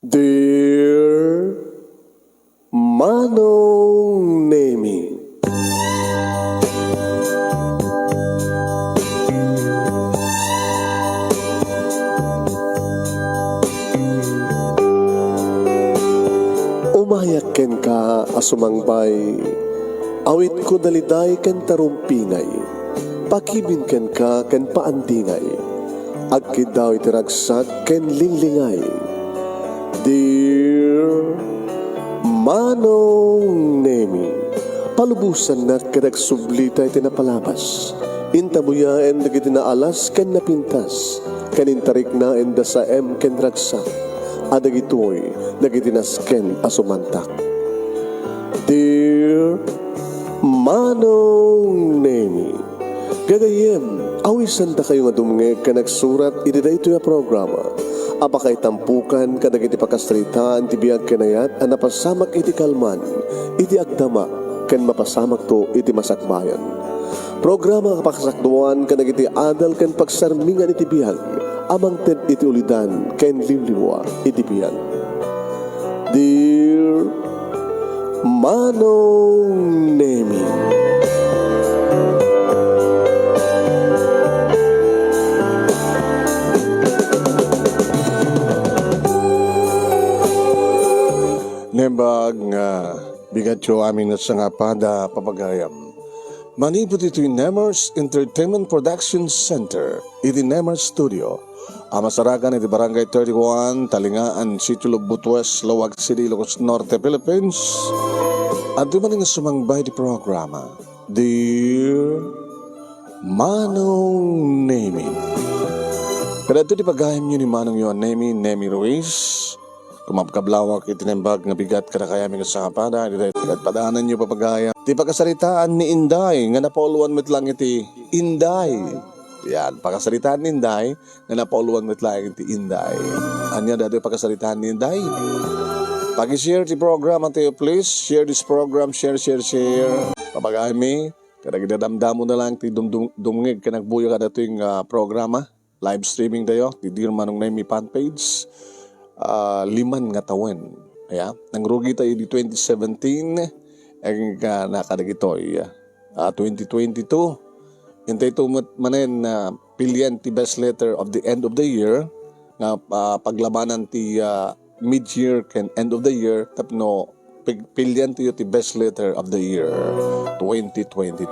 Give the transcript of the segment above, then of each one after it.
Dear Manong Nemi, umayak ken ka asumangbay, awit ko daliday ken tarumpinay, pakibin ken ka ken paandingay, agkid daw itiragsak ken linglingay. Dear Manong Nemi, palubusan na kadagsublita iti napalabas. Intabuya en dagiti naalas ken napintas, kanintarik na en da sa ken ragsak, adagitoy dagiti nasken asumantak. Dear Manong Nemi, gagayem, awisan ta kayo nga dumngeg ka nagsurat iti daytoy a programa. Apakay tampukan kadagiti pakasritaan ti biag kanayat a napasamak iti kalman, iti agdama ken mapasamak to iti masakbayan. Programa kapakasakduan kadagiti adal ken pagsarmingan iti biag, amang ted iti ulidan ken limlimwa iti biag. Dear Manong Nemi, nembag nga bigat yo aming nasangapada papagayam. Manipot ito yung Nemers Entertainment Production Center, iti Nemers Studio. Amasarakan iti Barangay 31, Talingaan, Sitio Lubutwes, Lawag City, Ilocos Norte, Philippines. At di maling sumangbay di programa, Dear Manong Nemi. Kada ito di pagayam nyo ni Manong yun, Nemi Ruiz. Kumapkablawak itinembag nga bigat kada kaya mga sangapada, at padaanan nyo papagaya. Di pagkasaritaan ni Inday, nga napauluan mit lang iti Inday. Yan, pagkasaritaan ni Inday, nga napauluan mit lang iti Inday. Anya dati pagkasaritaan ni Inday. Pag-share ti program tayo please, share this program, share. Papagaya mi, kada gidadamdamo na lang ti dumngig ka nagbuyo kada ito yung programa. Live streaming tayo, ti Dear Manong Nemi fan page. Liman nga tawen. Nang rugi tayo di 2017 ang nakadagitoy 2022. Hintay ito manen na pilyan ti best letter of the end of the year nga paglabanan ti mid-year and end of the year tapno pilyan ti best letter of the year 2022.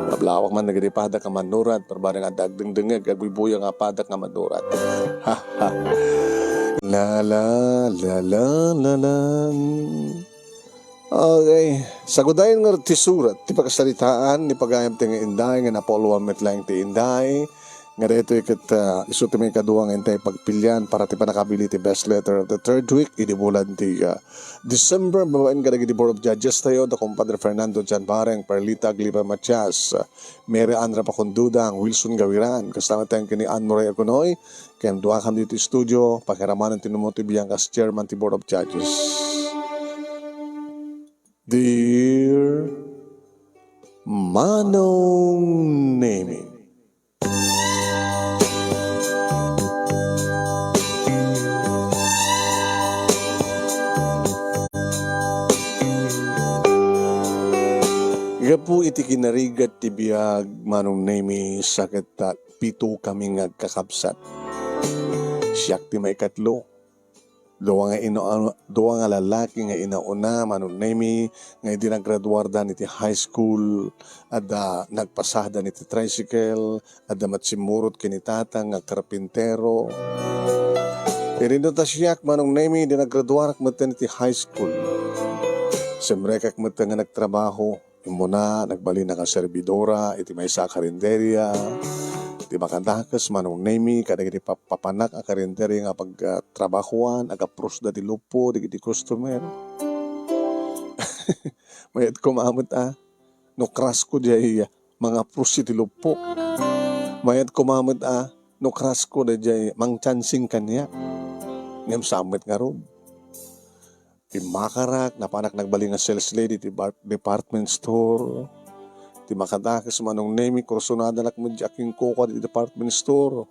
Mablawak man nagripada ka manurat parbarang adagdengdengeg agbubuya nga padak nga manurat. La. Okay. Sagudayin nga ti surat, ti pagkasalitaan, ni pagayam ti nga Inday, nga napoluan met lang ti Inday, nga dito ikat isuti may kaduang intay pagpilyan para ti panakabili ti best letter of the third week, idibulan ti December, babain ka naging Board of Judges tayo, da Compadre Fernando Jan Bareng, Perlita Aglipa Matias, Mary Andra Pacondudang, Wilson Gawiran, kasama tayong kini Ann Moray Agunoy, kaya duha kami dito studio, pakiramanan tinumuti biyang as Chairman ti Board of Judges. Dear Manong Nemi, gapu iti kinarigat ti biag Manong Nemi sakit pito kami ngagkakabsat. Siyak ti may katlo. Duwa nga lalaki nga inauna Manong Nemi nga hindi naggraduarda niti high school at nagpasada niti tricycle at matsimurot kinitata nga karpintero. Irindo ta siyak Manong Nemi hindi naggraduarak mata niti high school. Semrekak mata nga nagtrabaho. Muna nagbali na ka servidora iti may sa karinderya. Di makandakas Manong Nemi kada iti papanak a karinderya nga pagtrabahuan aga-pros da ti lupo di customer. Mayat kumamot no crush ko jay mga pros iti lupo. Mayat kumamot no crush ko da jay mang chancing kanya. Ngem samit nga ron. Ti makarak, napanak nagbali nga sales lady, ti department store. Ti makadakas Manong Nemi, kursunada nak mo di aking kuko di department store.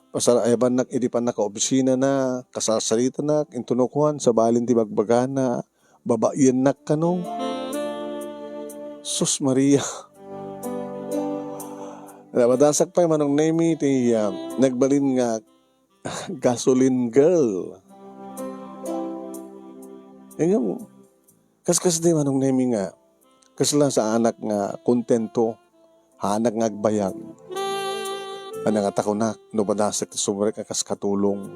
Pasara eban nak idi pa naka-obisina na, kasasalita nak, intunukuan, sa balin ti bagbaga na, babayan nak kanong. Sus Maria. Madasak pa manong name ti nagbalin nga gasoline girl. Nga kaskas di manong name nga, kasla sa anak nga kontento, anak nga agbayag. Ano nga tako na, no badasak ti sumrek ka kas katulong.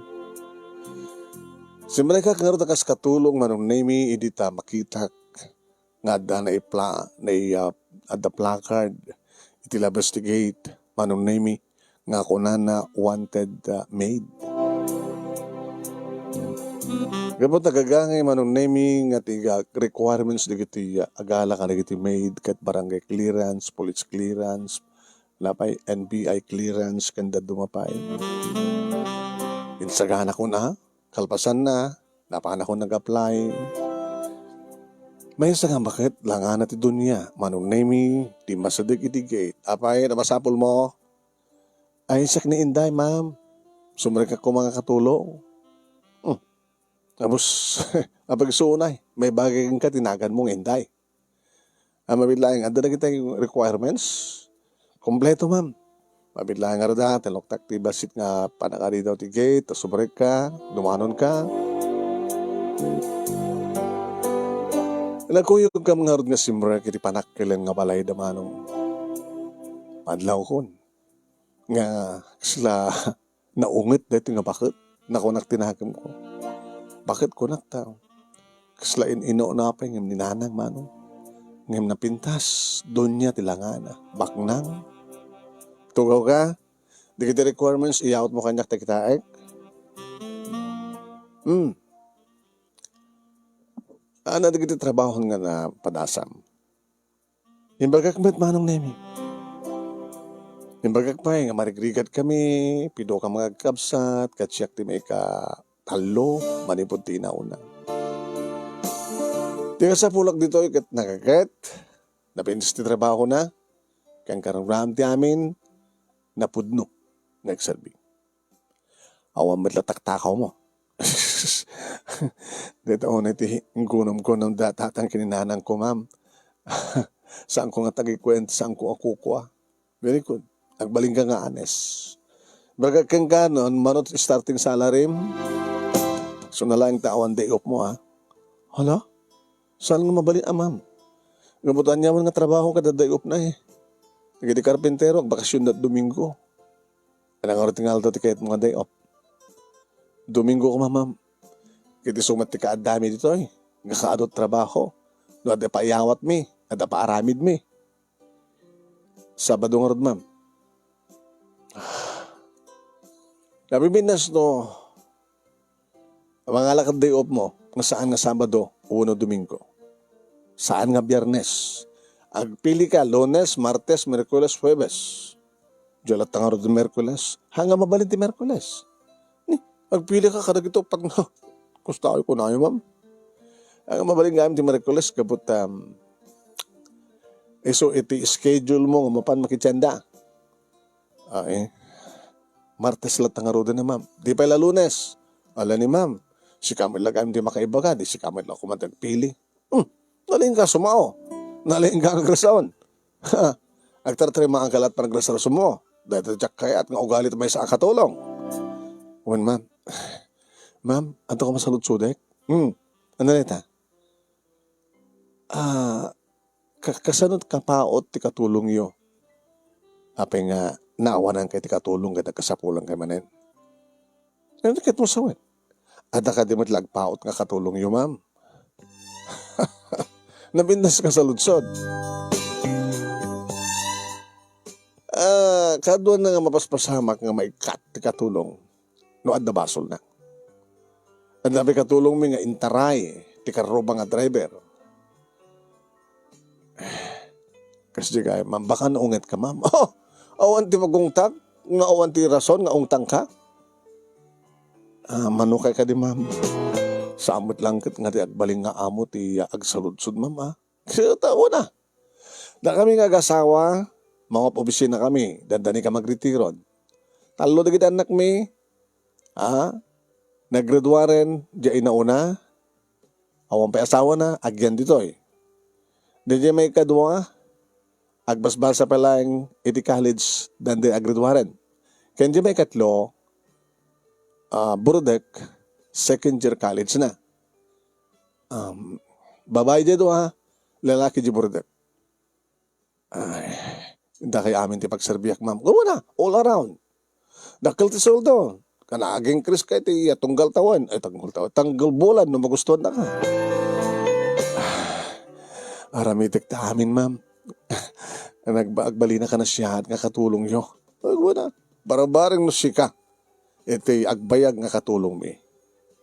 Simrek ka nga rin kas katulong manong name idita makitak nga da na ada placard iti labas ti gate manong name nga kunana wanted maid. Kapag tagagangay manong name nga tiga requirements digiti agala ka digiti maid kat barangay clearance, police clearance, lapay NBI clearance kanda dumapay. Insagahan ako na, kalpasan na, napakan ako nag-apply. May isa nga bakit langan natin dunya, manong name, di masadig itigate. Apay, nabasapol mo? Ay, sak ni Inday, ma'am. Sumrek ako mga katulong. Tapos, apag sunay, may bagay ka tinagan mong Inday. Mabilaing, ando na kita yung requirements? Kompleto, ma'am. Mabilaing nga rada, taloktak ti basit nga panakari daw ti gate, tapos sumrek ka, dumanon ka. Nagkuyog ka mga rod nga simrek, iti panakkilan nga balay damanong padlaw kon. Nga sila naungit dito nga bakit? Nakunak tinahagam ko. Bakit kunak tao? Kasla ino na pa yung ninanang manong. Ngem napintas, doon niya tilangana. Baknang. Tugaw ka, di kita requirements, i-out mo kanyak takitaek. Ano di kita trabaho nga na padasam. Imbagak met manong nemi. Imbagak pa nga marigrigat kami, pido ka mga kabsat, katsiyak ti may ka talo, manipod ti inauna. Tiga sa pulak dito, ikat nakaket, napindis ti trabaho na, kang karang ti amin, napudno, nagsabi. Awan mo't latak-takaw mo. Dito ako na iti gunom-gunom datatang kininanang ko, ma'am. Saan ko nga tagikwento, saan ko akukwa. Very good. Nagbaling ka nga anes. Baga kang ganon, manot starting salary. So nalang tawan day off mo, ha? Hala? Saan nga mabalin, ma'am? Gabutan niya mo nga trabaho kada day off na eh. Nagiti karpintero, bakasyon na Domingo. Anong oras tingal daw tikayat mga day off. Domingo ko, ma'am. Kiti sumat ti kaadami dito eh. Nga kaadot trabaho. No, ada pa iyawat mi. Ada pa aramid mi. Sabado nga rod, ma'am. Nabibinas no, mga lakad day off mo, nga saan nga Sabado, uno Domingo. Saan nga Biyernes. Agpili ka, Lunes, Martes, Merkules, Huwebes. Diyalat nga rod Merkules. Hanga mabalin ti Merkules. Agpili ka kada gito pag na. Kusta ko na yun, ma'am. Ang mabaling gamit ti Merkules, kabut, so iti schedule mo, mapan makitsenda. Martes lang tangaroda na, ma'am. Di pa ila Lunes. Ala ni ma'am, si kamit lang di makaiba ka, di si kamit lang kumantagpili. Nalin ka sumao. Nalin ka kagrasaon. Agtartari mga kalat pa nagrasarason mo. Dahil tijak kaya at nga ugalit may sa akatulong. Wan, ma'am. Ma'am, ato ka masalud sudek? Ano nita? Kasanod kapaot ti katulong yo. Apay nga naawanan kay ti katulong kada kasapulang kay manen. Ano kit mo sawin? Ada ka di matlagpaot nga katulong yo, ma'am. Nabindas ka sa lutsod. Kaduan na nga mapaspasamak nga maikat ti katulong. No adda basol na. Ang dabi katulong mi nga intaray, ti karoba nga driver. Kasi kaya, ma'am, baka naunget ka, ma'am. Awan ti magungtag, nga awan ti rason, nga ungtang ka. Manukay ka di, ma'am. Samot lang kat nga ti agbaling nga amo ti agsaludsud, ma'am, Kasi tawa na. Da kami nga agasawa, mga opisina kami, dandani ka magretirod. Talo na kita anak mi. Ha? Naggraduaren, di inauna. Awang pa asawa na, agyan dito eh. Di may kadwa, agbasbasa pa lang iti college dan di aggraduaren. Kaya di may katlo, Burudek, second year college na. Babae dito ha, lalaki di Burudek. Ay, hindi kayo amin ti pagserbiyak ma'am. Gawa na, all around. Dakil ti soldo. Kanaging Chris kay ti tunggal tawan. Ay, tanggal bulan no magustuhan na ka. Aramitek ta amin ma'am. Nagbagbali na ka na siya at nga katulong yo. Ay, gawa na. Barabaring no sika. Iti agbayag nga katulong mi.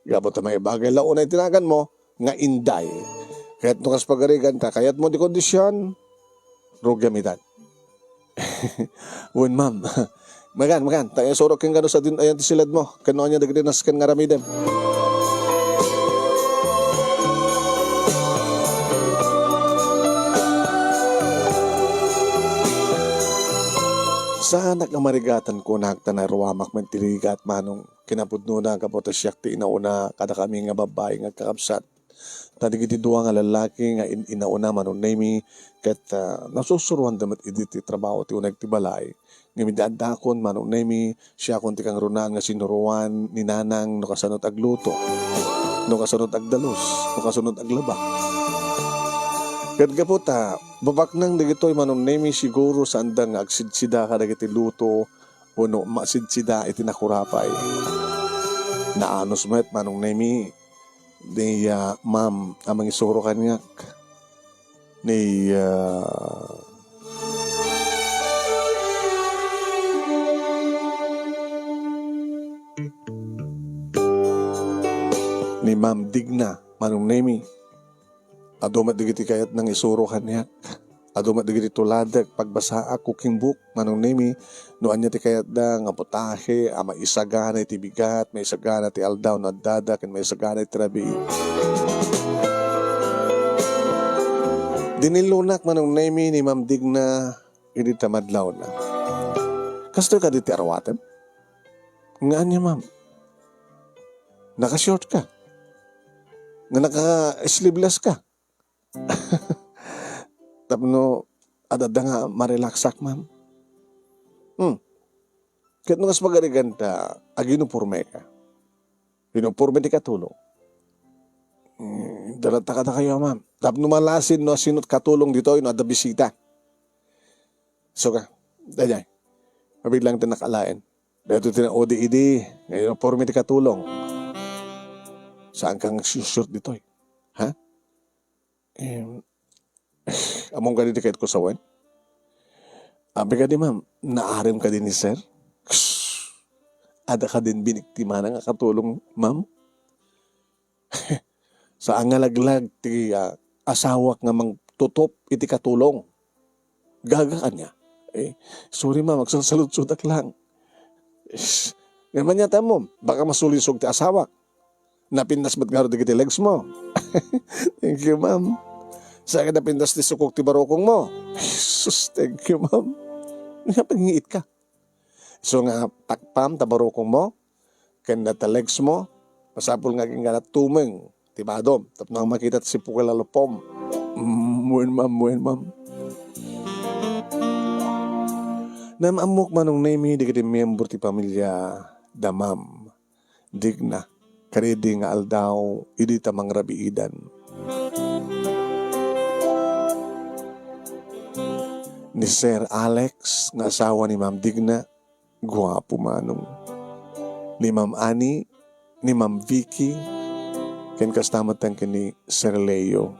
Gabot na may bagay laon ay tinagan mo nga inday. Kaya't nukas pagarigan ta, kaya't mo di kondisyon, rugyamitan. Wen ma'am, magan, tayo sorok kang gano sa din ayan ti silad mo, kano niya nagrinas kan nga ramidem. Sa anak nga marigatan ko nakta na ruwamak man tiligat manong kinapudno na kapotasyak ti inauna kada kami nga babae nga kakabsat. Tadigiti duwa nga lalaki nga inauna manon nami ket nasusuruan damat iditi trabaho ti unag ti balay. Ngimidadakon manon nami siya kon ti kang runan nga sinuruan ni nanang no kasanot agluto. No kasanot agdalos, no kasunod aglaba. Ket kaputa babak nang dagitoy manon nami siguro sa andang agsidsida ka dagiti luto uno masidsida iti nakurapay. Naanos met manong nami ni ma'am amang isuro kanyak ni ni Ma'am Digna manong nami adumat digiti kayat nang isuro kanyak. Adumat digiti tuladak pagbasa cooking book manong nami no anya ti kayat da nga putahe ama isagana ti bigat, may isagana ti aldaw na dada ken may isagana ti rabi. Dinilunak manong nami ni Ma'am Digna idi tamadlaw na. Kasto ka diti arwaten? Nga anya ma'am? Naka-short ka? Nga naka-sleeveless ka? Tapno adada nga marelaksak ma'am. Kahit nung as magarigan ta, aginupurme ka. Ginupurme di katulong. Dalata ka na kayo ma'am. Tapno malasin no sinot katulong dito no ada bisita. So ka, dayay. Mabiglang tinakalain. Dito tina ODED, ngayon porme di katulong. Saan kang short dito eh? Ha? Among ka din kahit ko sawan. Abi ka din ma'am, naarim ka din ni sir? Ada ka din biniktima na nga katulong ma'am? Sa angalaglag ti asawak nga magtutop iti katulong. Gaga ka niya. Sorry ma'am, magsasalud-sudak lang. Ngayon niya mo, baka masulisog ti asawak. Napindas ba't nga rin ti legs mo? Thank you ma'am. Sa akin napindas ti sukok ti barokong mo. Jesus, thank you ma'am. Nga pangiit ka. So nga takpam ta barokong mo, kanda ta legs mo, pasapol nga king ganat tumeng, ti badom, tapos nang makita si pukalalopom. Muen ma'am. Namamok manong nami di kiti miyembro ti pamilya damam. Digna, karedi nga aldaw, idi tamang rabiidan. Ni Sir Alex, nga asawa ni Ma'am Digna, guwapo manong. Ni Ma'am Annie, ni Ma'am Vicky, ken kastamatan kini Sir Leo,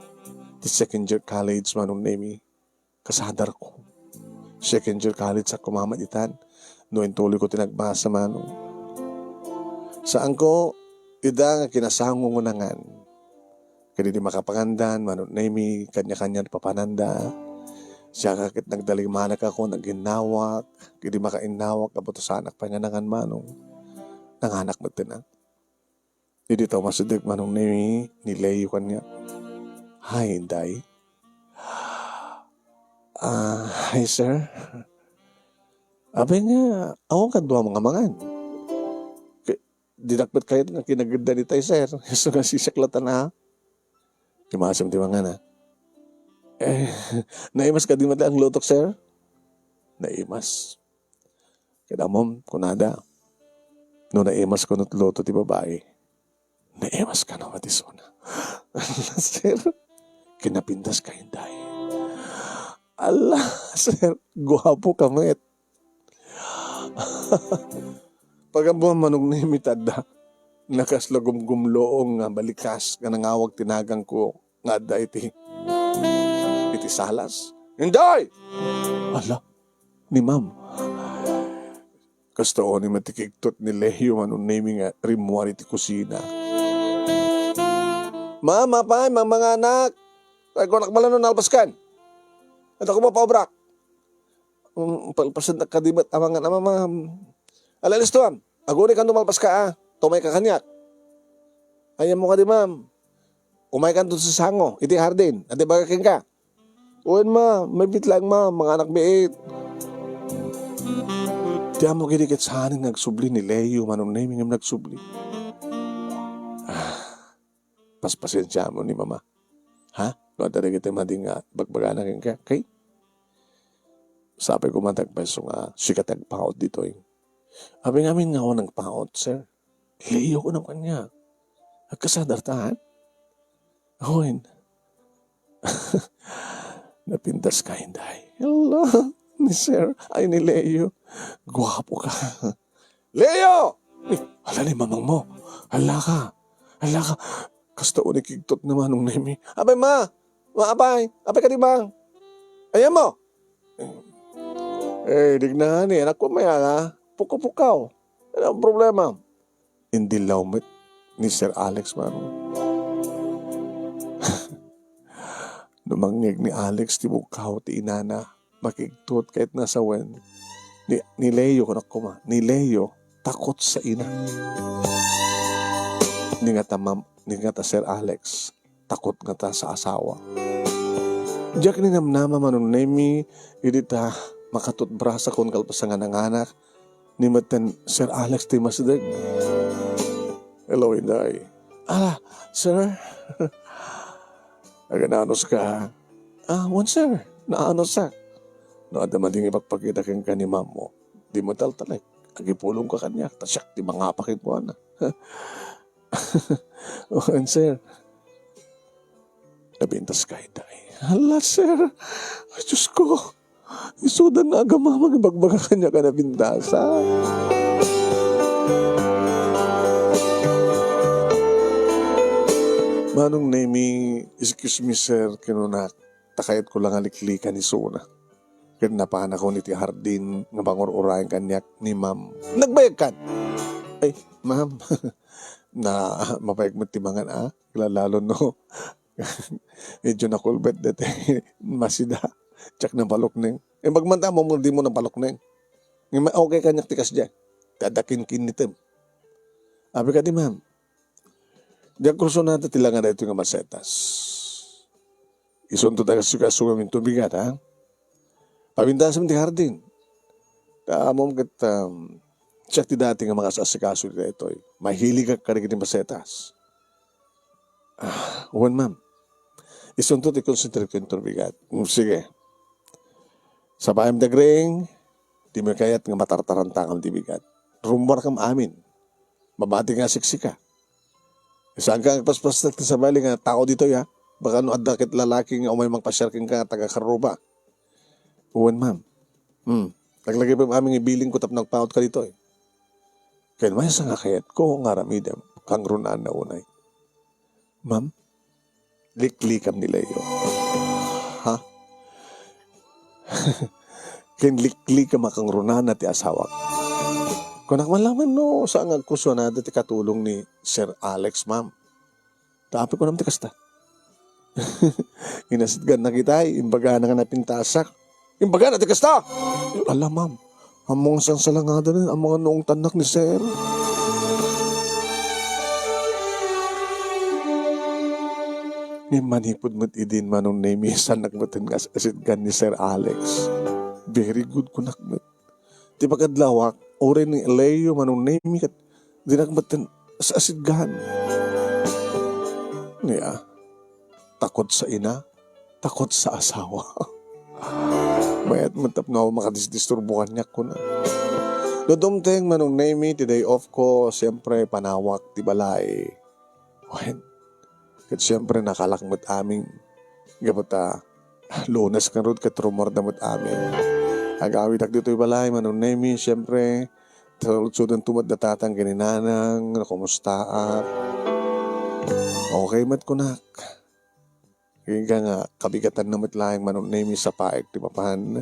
ti second year college manong nami, kasadar ko. Second year college sa kumamaditan, no tuloy ko tinagbasa manong. Saan ko, ida nga kinasango ngunangan, kani di makapangandan, manong nami, kanya-kanya papananda, siya kakit nagdalimanak ako, naginawak, hindi makainawak, kabuto sa anak panganangan manong, nanganak mo tinang. Hindi ito masidig manong ni Leo kanya. Hi, Inday. Hi, sir. Abay nga, ako ka duha mga mangan. Dinakbat kayo nga kinaganda ni tayo, sir. So nga sisaklatan na ha. Kimasam di mga na. Eh, naimas ka di matla ang lutok, sir? Naimas. Kaya mom, kunada. No naimas ko nut luto ti babae. Naimas ka na matisona. Sir, kinapindas ka hinday. Allah, sir, guwapo ka met. Pag ang buwan manong naimitad da, nakaslagum-gumloong nga balikas nga nangawag tinagang ko nga da iti salas. Hinday! Ala, ni ma'am. Kasto ni matikiktot ni Leo manong naming nga rimuari ti kusina. Mama, pa, mga anak. Ay, kung nakbala nun nalpaskan. At ako mapaobrak. Palpasan na kadibat amangan ama ma'am. Alalis to am. Aguni kan tumalpas ka ah. Tumay ka kanyak. Ayan mo ka di ma'am. Umay kan dun sa sango. Iti hardin. Ati bagakin ka. Uwan ma. May bitlang ma. Mga anak biit. Di mo kinikit sa haning nagsubli ni Leo. Manong naming ang nagsubli. Paspasensya mo ni mama. Ha? No, dari kita mading bagbagana ka. Okay? Sabi ko matagpaso nga sikat nagpaot dito eh. Abi ngamin nga ako nagpaot, sir. Leo ko ng kanya. Agkasadartahan. Awen. Napintas ka hinday. Allah, ni sir. Ay ni Leo. Gwapo ka. Leo! Hala ni mamang mo. Hala ka. Kasta unik kigtot naman nung nemi. Abay ma! Maapay! Apay ka di bang? Ayan mo! Dignahan eh. Anak ko maya ha. Pukaw-pukaw. Ano ang problema? Hindi lawmet ni Sir Alex man. Numangnig ni Alex ti bukaw ti inana. Makigtot kahit nasa wen. Ni Leo ko nakuma. Ni Leo takot sa ina. Ni nga ta Sir Alex, takot nga ta sa asawa. Diyak ni namnama manong nemi, hindi ta makatut brasa kung kalpasangan ng anak, ni maten Sir Alex ti masdag. Hello, Inday. Sir. Agananos ka. One sir, naanos sa. No, ada mading ipagpakita kang ka ni ma'am mo. Di mo taltalay. Agipulong ka kanya, tasyak ti mga apakit mo na. And sir, nabintas ka hinday. Hala sir, ay Diyos ko, isudan na agama magibagbaga kanya ka nabintasa. Manong nemi, excuse me sir, kinunak, takayat ko lang aliklikan ni Suna. Kinapahan ako ni ti Hardin, nga bangor-urayan kanyak ni ma'am. Nagbayag kan? Ay, ma'am, na mapayag mo timangan lalo no medyo nakulbet dati masida tsak ng palokneng magmanta mo di mo ng palokneng okay kanyak tikas dyan dadakin kinitim abi ka di ma'am diyan kurso natin tilangan na ito nga masetas isunto tayo suga minto bigat ha pabintasam di hardin mom kat siya ti dati nga mga sasikaso nila ito. Mahilig ka karigin ni masetas. Uwan ma'am. Isuntot i-concentrate ko yung turbigat. Sige. Sa bayam dagring, di mo kayat nga matartarantangan di bigat. Rumor kam amin. Mabati nga siksika. Isang ka paspas natin sa bali nga tao dito ya. Baka no adakit lalaki nga umay magpasyarking ka taga-karuba. Uwan ma'am. Naglagay pa aming ibiling ko tap nagpaot ka dito eh. Kaya may sa nga kayat ko nga ramidam kang runaan na unay. Ma'am, liklikam nila yun. Ha? Ken liklikam akang runaan na ti asawak. Kung nakmalaman no, saan nga kuso na dati katulong ni Sir Alex, ma'am. Tapi ko naman ti kasta. Inasidgan na kita, imbaga na nga napintasak. Imbaga na ti kasta! Alam, ma'am. Among sang salangada rin, ang mga noong tanak ni Sir. Ni manipod mo't idin manong namisan nagmatan nga asid gan ni Sir Alex. Very good ko nakmat. Ti pagkadlawak, oray ni Leo manong name kat dinakbatan sa asidgahan. Niya, takot sa ina, takot sa asawa. Mayat matap na ako makadisturbukan niya ko na. Dodumteng manong name ti day off ko, siyempre panawak ti balay. Wen, kat siyempre nakalakmat aming gabata lunas kan rod kat rumor damot amin. Agawid ak dito'y balay manong name, siyempre sudan tumad na tatang gininanang, nakumusta ak. Okay mat kunak. Kaya nga, kabigatan na matlayang manong name sa paek, di papahan.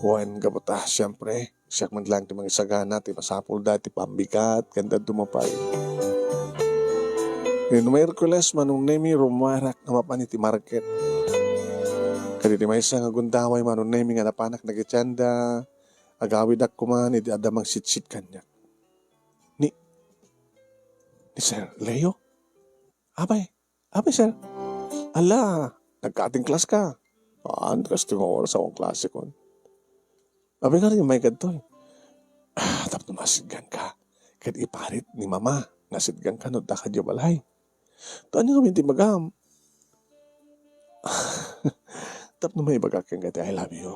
Wan gabata, siyempre, siyak man lang ti mga sagana, ti masapul dati, pambigat, ganda dumapay. Yung Merkules, manong name, rumarak na mapan ti market. Kadi ti may isang agundaway, manong name, nga napanak nagitsanda, agawid ak kuman, iti adamang sit-sit kanya. Ni Sir Leo? Abay, sir. Ala, nagka-ating class ka. Kasi nga oras akong klase ko. Abi nga rin, may ganito. Tapos nasidgan ka. Kahit iparit ni mama, nasidgan ka, no, dakad yung balay. Taan nga minti magam. Tapos na may bagak kang gati, I love you.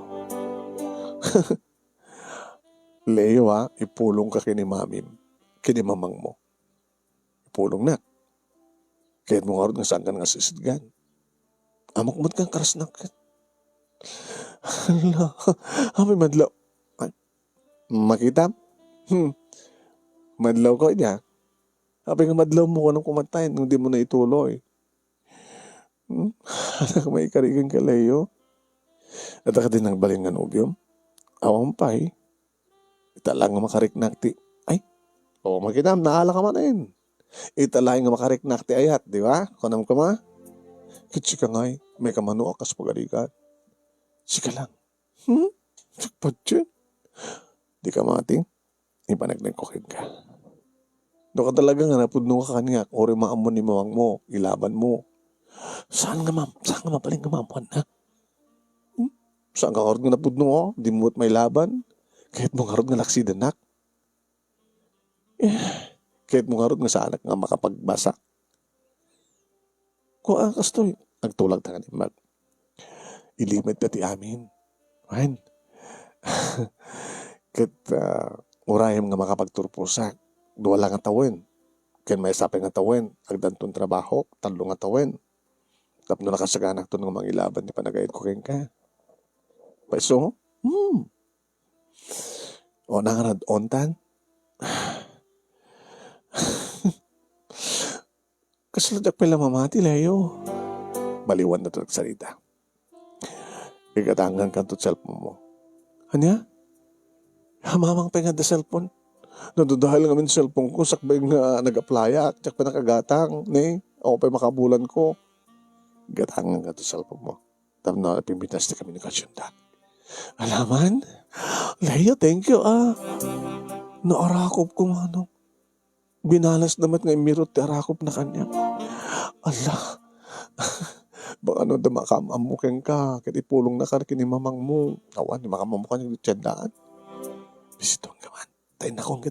Leo ipulong ka kini mamim, kini mamang mo. Ipulong na. Kahit mo nga rin nga saan ka nga sisidgan. Amakmot kang karasnak. Hala, amoy madlaw. Makita? Madlaw ko niya. Sabi nga madlaw mo ko nang kumatayin nung di mo na ituloy. Anak may karigang kalayo. At ka din nagbaling ng ugyom. Awang pa Italang nga makariknak ti. Ay, makita, naala ka man in. Italang nga makariknak ti ayat, di ba? Kunam ka ma? Kitsi ka ngay, may kamano akas pagalikat. Sika lang. Sakpad siya. Di ka mating, ipanagnagkukin ka. Do ka talaga nga napudno ka kanya, ori maamon ni mawang mo, ilaban mo. Saan nga ma'am? Saan nga mapaling ka ma'am? Saan ka karod nga napudno ko? Di mo't may laban? Kahit mo karod nga laksidanak? Kahit mo karod nga sa anak nga makapagbasa? Kung ang kastoy, nagtulag ta nga ni Mag. Ilimit na ti amin. Wan. Kat urayam nga makapagturpusak. Duwa lang nga tawin. Kaya may sapay nga tawin. Agdanton trabaho, talo nga tawin. Tapno nakasaganak to ng mga ilaban ni panagayad ko keng ka. Paiso? O nangarad ontan? Kasaladak pala mamati, Leo. Baliwan na ito nagsalita. Ikatangan ka ito cellphone mo. Anya? Hamamang pa nga da cellphone. Nadudahal nga min cellphone ko. Sakbay nga nag-applya. Tsak pa nakagatang. Ako pa makabulan ko. Gatangan ka ito cellphone mo. Tapos na pimitas na komunikasyon da. Alaman? Leo, thank you Naarakop ko ano. Binalas naman nga imirot ti arakop na kanya. Allah. Baka damakam mo keng ka. Kaya ipulong na ka kini mamang mo. Awan, ni makamamo ka niyong tiyandaan. Bisito ang gaman. Tayo na kong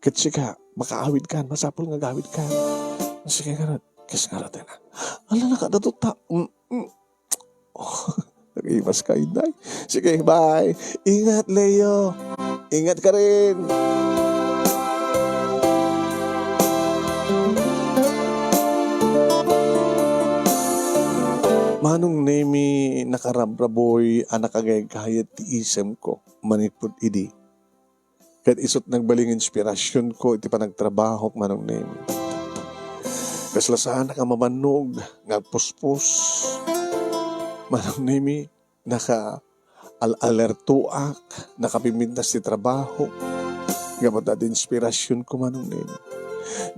kitsi ka. Makaawid ka. Masapol nga gawid ka. Sige nga rin. Kasi nga rin na. Allah, nakadatuta. Nag-iwas ka, Inday. Sige, bye. Ingat, Leo. Ingat ka rin. Manong nemi nakarabraboy anak agay kahit ti isem ko manipod idi. Kahit isot nagbaling inspirasyon ko iti panagtrabaho manong nemi. Kaslasan ka mamanog ngagpuspos. Manong nemi naka-alertuak nakapimintas ti trabaho. Gamat at inspirasyon ko manong nemi.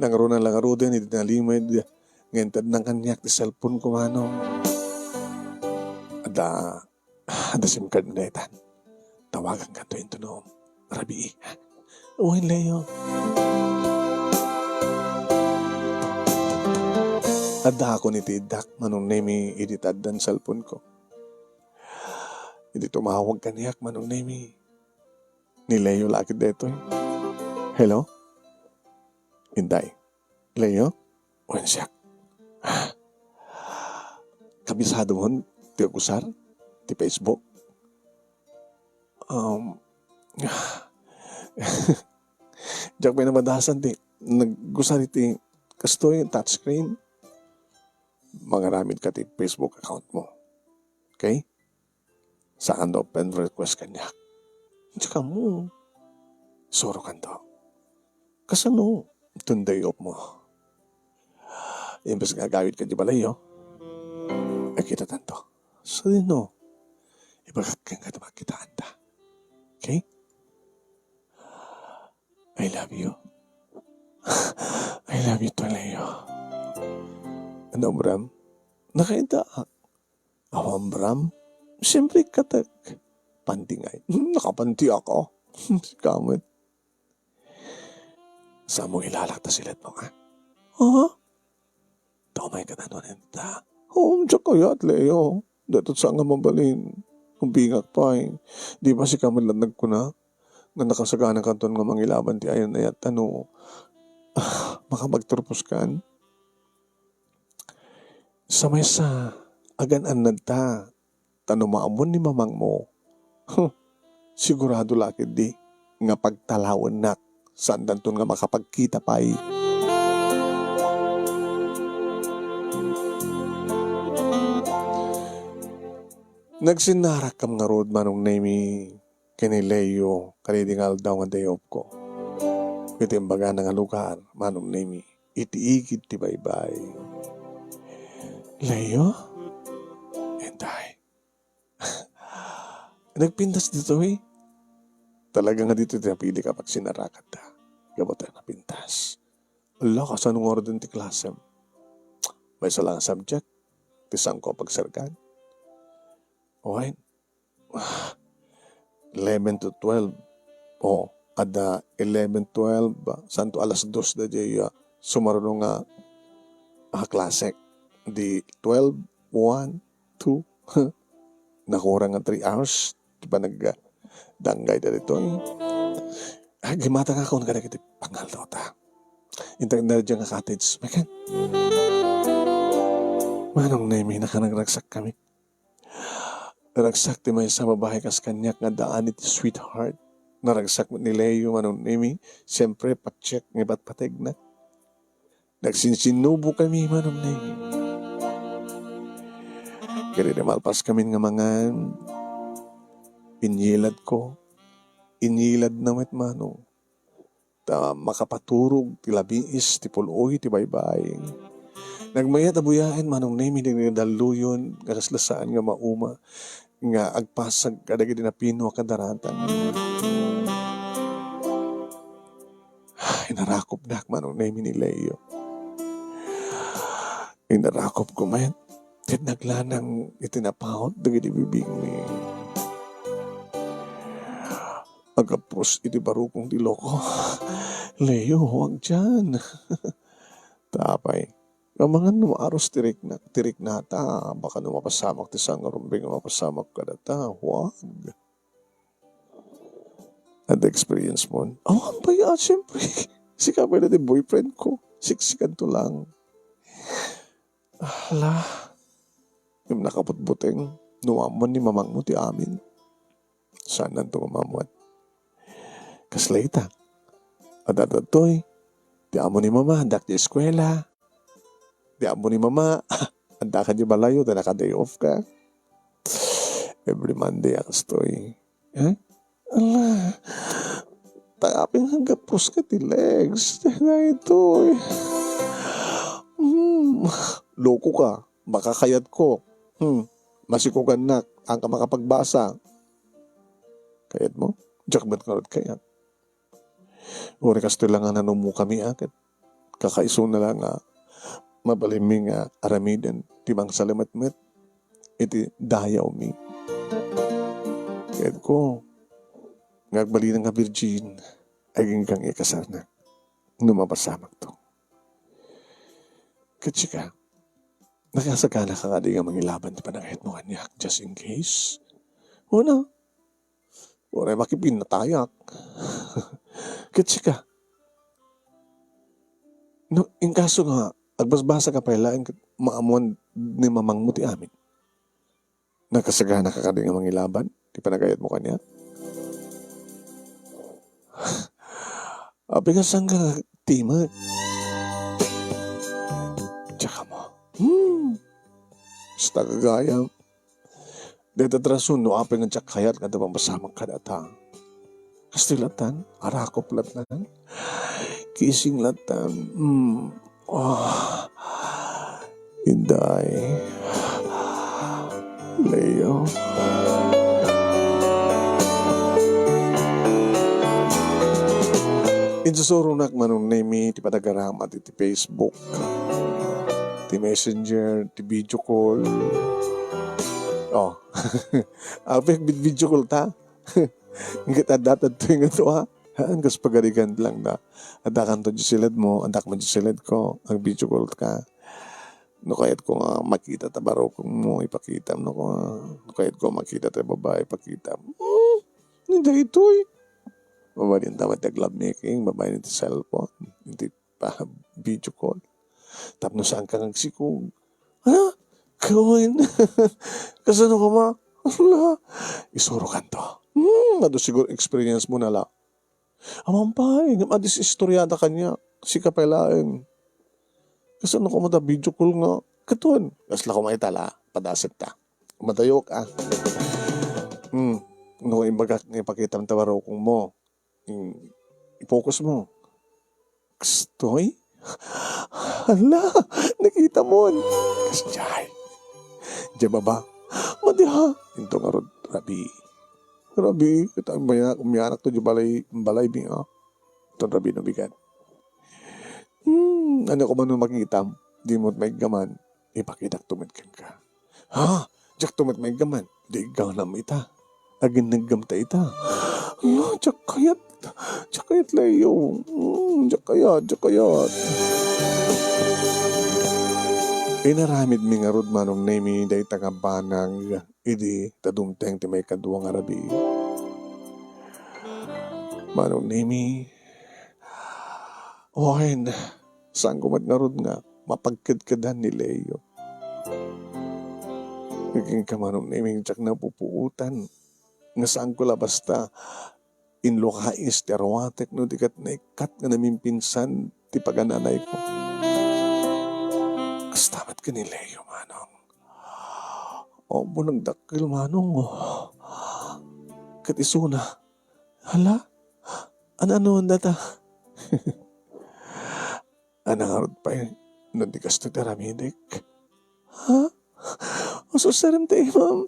Nangaro na lang din iti nalimid ngentad ng kanyak ti cellphone ko manong. Ada SIM card na itan. Tawagan ka to into noong. Rabi. Uy, Leo. Ada ako ni Tidak manong nemi editad dan cellphone ko. Hindi tumawag kaniyak manong nemi. Ni Leo lakit dito eh. Hello? Inday. Leo? Uwan siya. Kabisado mo, ti agusar? Ti Facebook? Diyak may namadasan ti. Naggusar iti kastoy touchscreen. Mangaramid ka ti Facebook account mo. Okay? Saan do open request kanya? Tsaka mo. Soro kan to. Kasano? Itong day off mo. Imbes nga gawid ka di balay, oh. Ay kita tanto. So din, no. Ibagat kang ka magkitaan ta. Okay? I love you. I love you to, Leo. Ano, Bram? Nakainta. Awang Bram? Siyempre katag. Pantingay. Nakapanti ako. Kamot. Saan mo ilalakta sila mo, ha? Ha? Tamay ka na nun, enta. Tsaka kaya at Leo. Datot saan nga mabalin. Kung bingak pa eh. Di ba si Kamalanag ko na? Na nakasaganan kanton nga mangilaban ti ayan na yat. Makamagturpos kan? Sa may sa agan-an ta. Maamon ni mamang mo. Sigurado lakid di. Nga pagtalawan nak. Saan danton nga makapagkita pa eh. Nagsinarak kam nga road manong nami kini Leo kanidingal daw nga day off ko. Iti imbaga nga lugar manong nami itiigid ti baybay. Leo? Entay. Nagpintas dito eh. Talaga nga dito tinapili kapag sinarakat ta. Gabotan na pintas. Allah, kasanong oras ti klasem. May salang subject. Tisang ko pagsarkan. Okay. 11 to 12. Ada 11, 12. Santo alas 2 na di sumarunong nga klase. Di 12, 1, 2. Nakurang nga 3 hours. Di ba danggay na dito eh. Gimata nga kung kada kita pangal daw ta. Internet dyan nga cottage. Makan. Manong nemi nakanagraksak kami. Naragsak ti may sa babae kas kanyak nga daan iti sweetheart. Naragsak ni Leo manong nemi. Siyempre pacheck ng iba't pateg na. Nagsinsinubo kami manong nemi. Kaya malpas kami nga mga inyilad ko. Inyilad na met manong. Makapaturog, ti labiis, ti puloy, ti baybay. Nagmayat abuyain manong nemi nagdaluyon, gaslasaan nga mauma, nga agpasag kadagi din na pino kadaratan. Inarakop na manong nemi ni Leo. Inarakop ko man, tit naglanang itinapahot, dagi di bibig ni. Agapos iti barukong diloko. Leo, huwag dyan. Tapay. Kamangan numaros tirik na ta. Baka numapasamak ti sangarumbing mapasamak ka na ta. Huwag. At experience mo. Ang baya, siyempre. Si Kapay na di boyfriend ko. Siksikan to lang. Ala. Yung nakaputbuteng. Nuwaman ni mamang mo ti amin. Saan nanto mamamot? Kaslaita. At atoy, di amo ni mama, handak di eskwela. Di amo ni mama, handak ka di balayo, ta naka-day off ka. Every Monday akastoy. Ala, taping hanggang pus ka ti legs. Na ito eh. Loko ka, makakayat ko. Masikugan na, ang ka makapagbasa. Kayat mo? Jakbat karot kayat. Uri kasto lang nga nanumu kami akit. Kakaiso na lang mabaliming aramiden. Timang salamat-met. Iti dayaw mi. Kayat ko. Ngagbali nga virgin. Aging kang ikasar na. Numapasamak to. Katsika. Nakasagana ka nga di nga mangilaban ti panangahit mo kanyak. Just in case. Una. Oray makipin na tayak. Kitsi ka. No, in kaso nga, agbasbasa ka pa ilain maamuan ni mamang mo ti amin. Nakasagana ka ka din nga mangilaban. Di pa nagayat mo kanya. Abi ka saan ka timak? Tsaka mo. Basta kagayam. Dito trasun, no apin ng tsak kayat nga dabang basamang kadatang. Kastilatan, arakop latan, kising latan, Inday, Leo. Insusurunak manong name ti padagaramat ti Facebook, ti Messenger, ti video call. Oh, apik video call ta. Ngit adat to yung ito ha. Hanggang pagarigan lang na. Adakan to silid mo, adak mo silid ko, ang video call ka. No kahit ko nga makita tabaro kung mo ipakita no ko kahit ko makita tayo babae ipakita. Hindi ito eh. Babae din dapat love making, babae din cellphone, hindi pa video call. Tapos saan ka nagsikong? Ano? Gawin. Kasano ka ma? Wala. Isuro ka to. Ado siguro experience mo na la. Amampay, adis istoryada kanya. Si kapelain. Kasano ka mo da video call nga? Katon. Kasla ko maitala. Padasit ta. Matayo ka. No, imbagak nga ipakita ng tawaro kung mo. I-focus mo. Kastoy? Hala, nakita mo. Kasjay. Diya baba? Madiha. Ito nga rod, Rabi, kita umianak to di balay binga. Ito Rabi no bigat. Ano ko man nung makikita? Di mo't may gaman. Ipakita tumitkan ka. Ha? Diyak tumat may gaman. Di ikaw na ita. Agin naggamta ita. Ala, diyak kayat. Diyak kayat layo. Diyak kayat. Inaramid mi nga rod manong nemi day tagabanang idi tadumteng ti may kaduwang arabi. Manong nemi ohen saan kumat nga rod nga mapagkadkadan ni Leo. Naging ka manong nemi tsak na pupuutan nga saan ko la basta inlokais ti arwatek no dikat na ikat nga naming pinsan ti pagananay ko. Kastamat ka ni Leo, manong. O, bunang dakil, manong. Katisuna. Hala? Ano data? Anangarod pa yun. Nandikas na taramidik. Ha? O, susaram tayo, ma'am.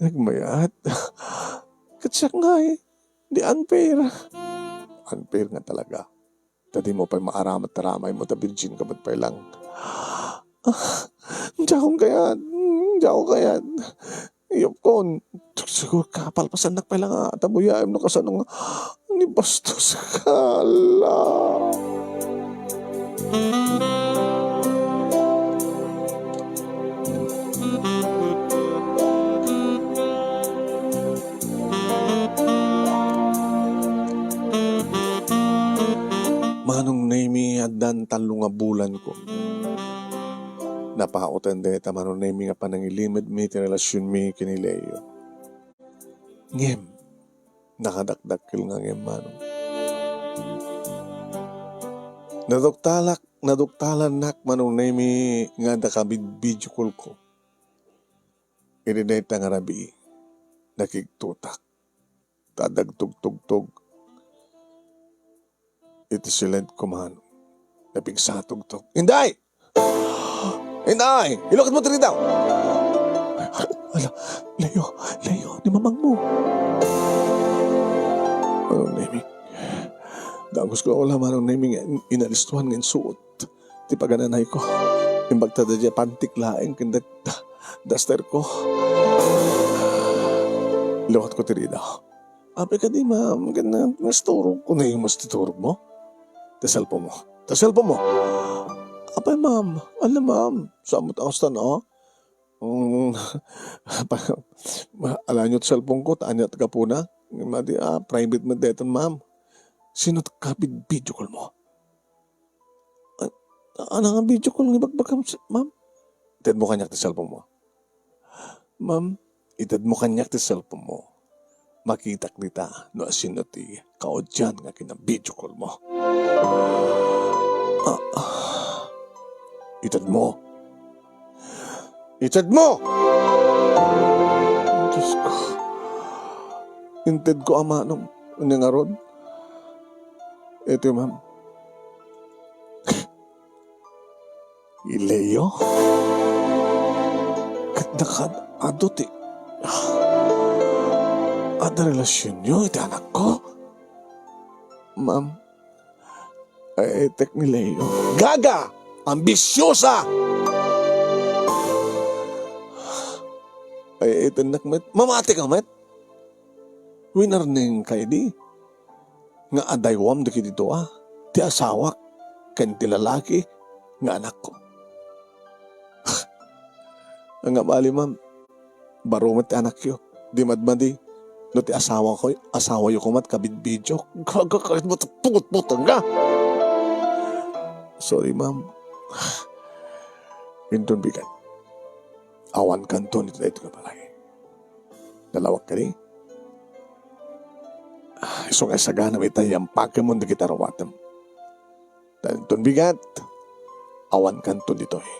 Nagmayat. Katsak nga eh. Di unfair. Unfair nga talaga. Tadi mo pa maaramat taramay mo ta virgin ka ba't pa lang. Diyan kayat. Iyop ko. Siguro kapal pa sanak pa lang tabuyaim no kasanong ni bastos kala. Manong nemi adan talong nga bulan ko. Napautan deta manong nemi nga panangilimid mi ti relasyon mi kini Leo. Ngem, nakadakdakil nga ngem manong. Naduktalan nak manong nemi nga dakabid video call ko. Inineta nga rabi, nakigtutak, tadagtug-tug-tug. Ito silent ko man. Napigsatog-tog. Inday! Ilokit mo tiri daw! Ala, Leo, di mamang mo. Manong nemi. Dagos ko wala manong nemi inalistuhan ng suot. Ti pagananay ko. Imbagta da dya pantik laeng kindat duster ko. Ilokit ko tiri daw. Ape ka di ma'am, ganang mas turog ko na yung mas titurog mo. Taselpo mo. Apay ma'am, alam ma'am, samot ang stan Um, alam nyo, cellphone ko, taanyat ka po na. Private mo dito, ma'am. Sino kapit video call mo? Ano nga video call ng ibagbagam, ma'am? Itad mo kanyak ti cellphone mo. Ma'am, itad mo kanyak ti cellphone mo. Makita kita no asino ti kaodyan nga kinang video call mo. Itad mo. Itad mo! Diyos ko. Inted ko ama nung nga ron. Ito, ma'am. Ileo? Kadakad adot eh. Ada relasyon nyo, iti anak ko? Ma'am, ay tek ni Leo. Gaga! Ambisyosa! Ay ito nakmet. Mamati ka, met. Winarning kay di. Nga adaywam di dito Ti asawak. Kan ti lalaki. Nga anak ko. Ang nga bali, ma'am. Barumat ti anak yo. Di madmadi. No ti asawa yo kumat kabidbidyo. Gagakait mo putang ka. Sorry, ma'am. Pinton bigat. Awan kanto nito na ito ka palagi. Dalawak ka ni. So nga sagana may tayang Pokemon na kita rawatam. Pinton bigat. Awan kanto nito eh.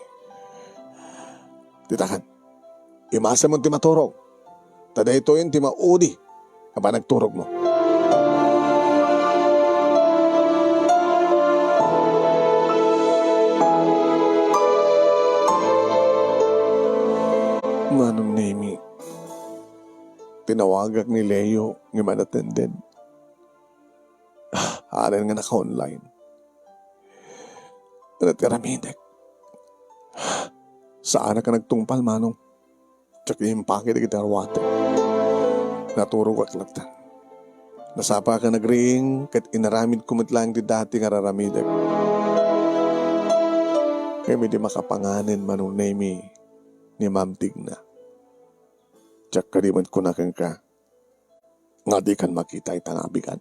Titakan. Imasa mo ti maturog. Tada ito yun ti maudi. Kapag nagturog mo. Manong Nemi, tinawagak ni Leo ng manatenden. Haran nga naka-online. Natiramidek. Saan ka nagtungpal, manong? Tsaka yung pakit na gitarwate. Naturog ak lagtan. Nasapa ka nagring kat inaramid kumitlang di dati nga raramidek. Kaya may di makapanganin, manong Nemi, ni Ma'am Tigna. Tsak kariman ko na kang ka. Nga di kan makita itanabigan.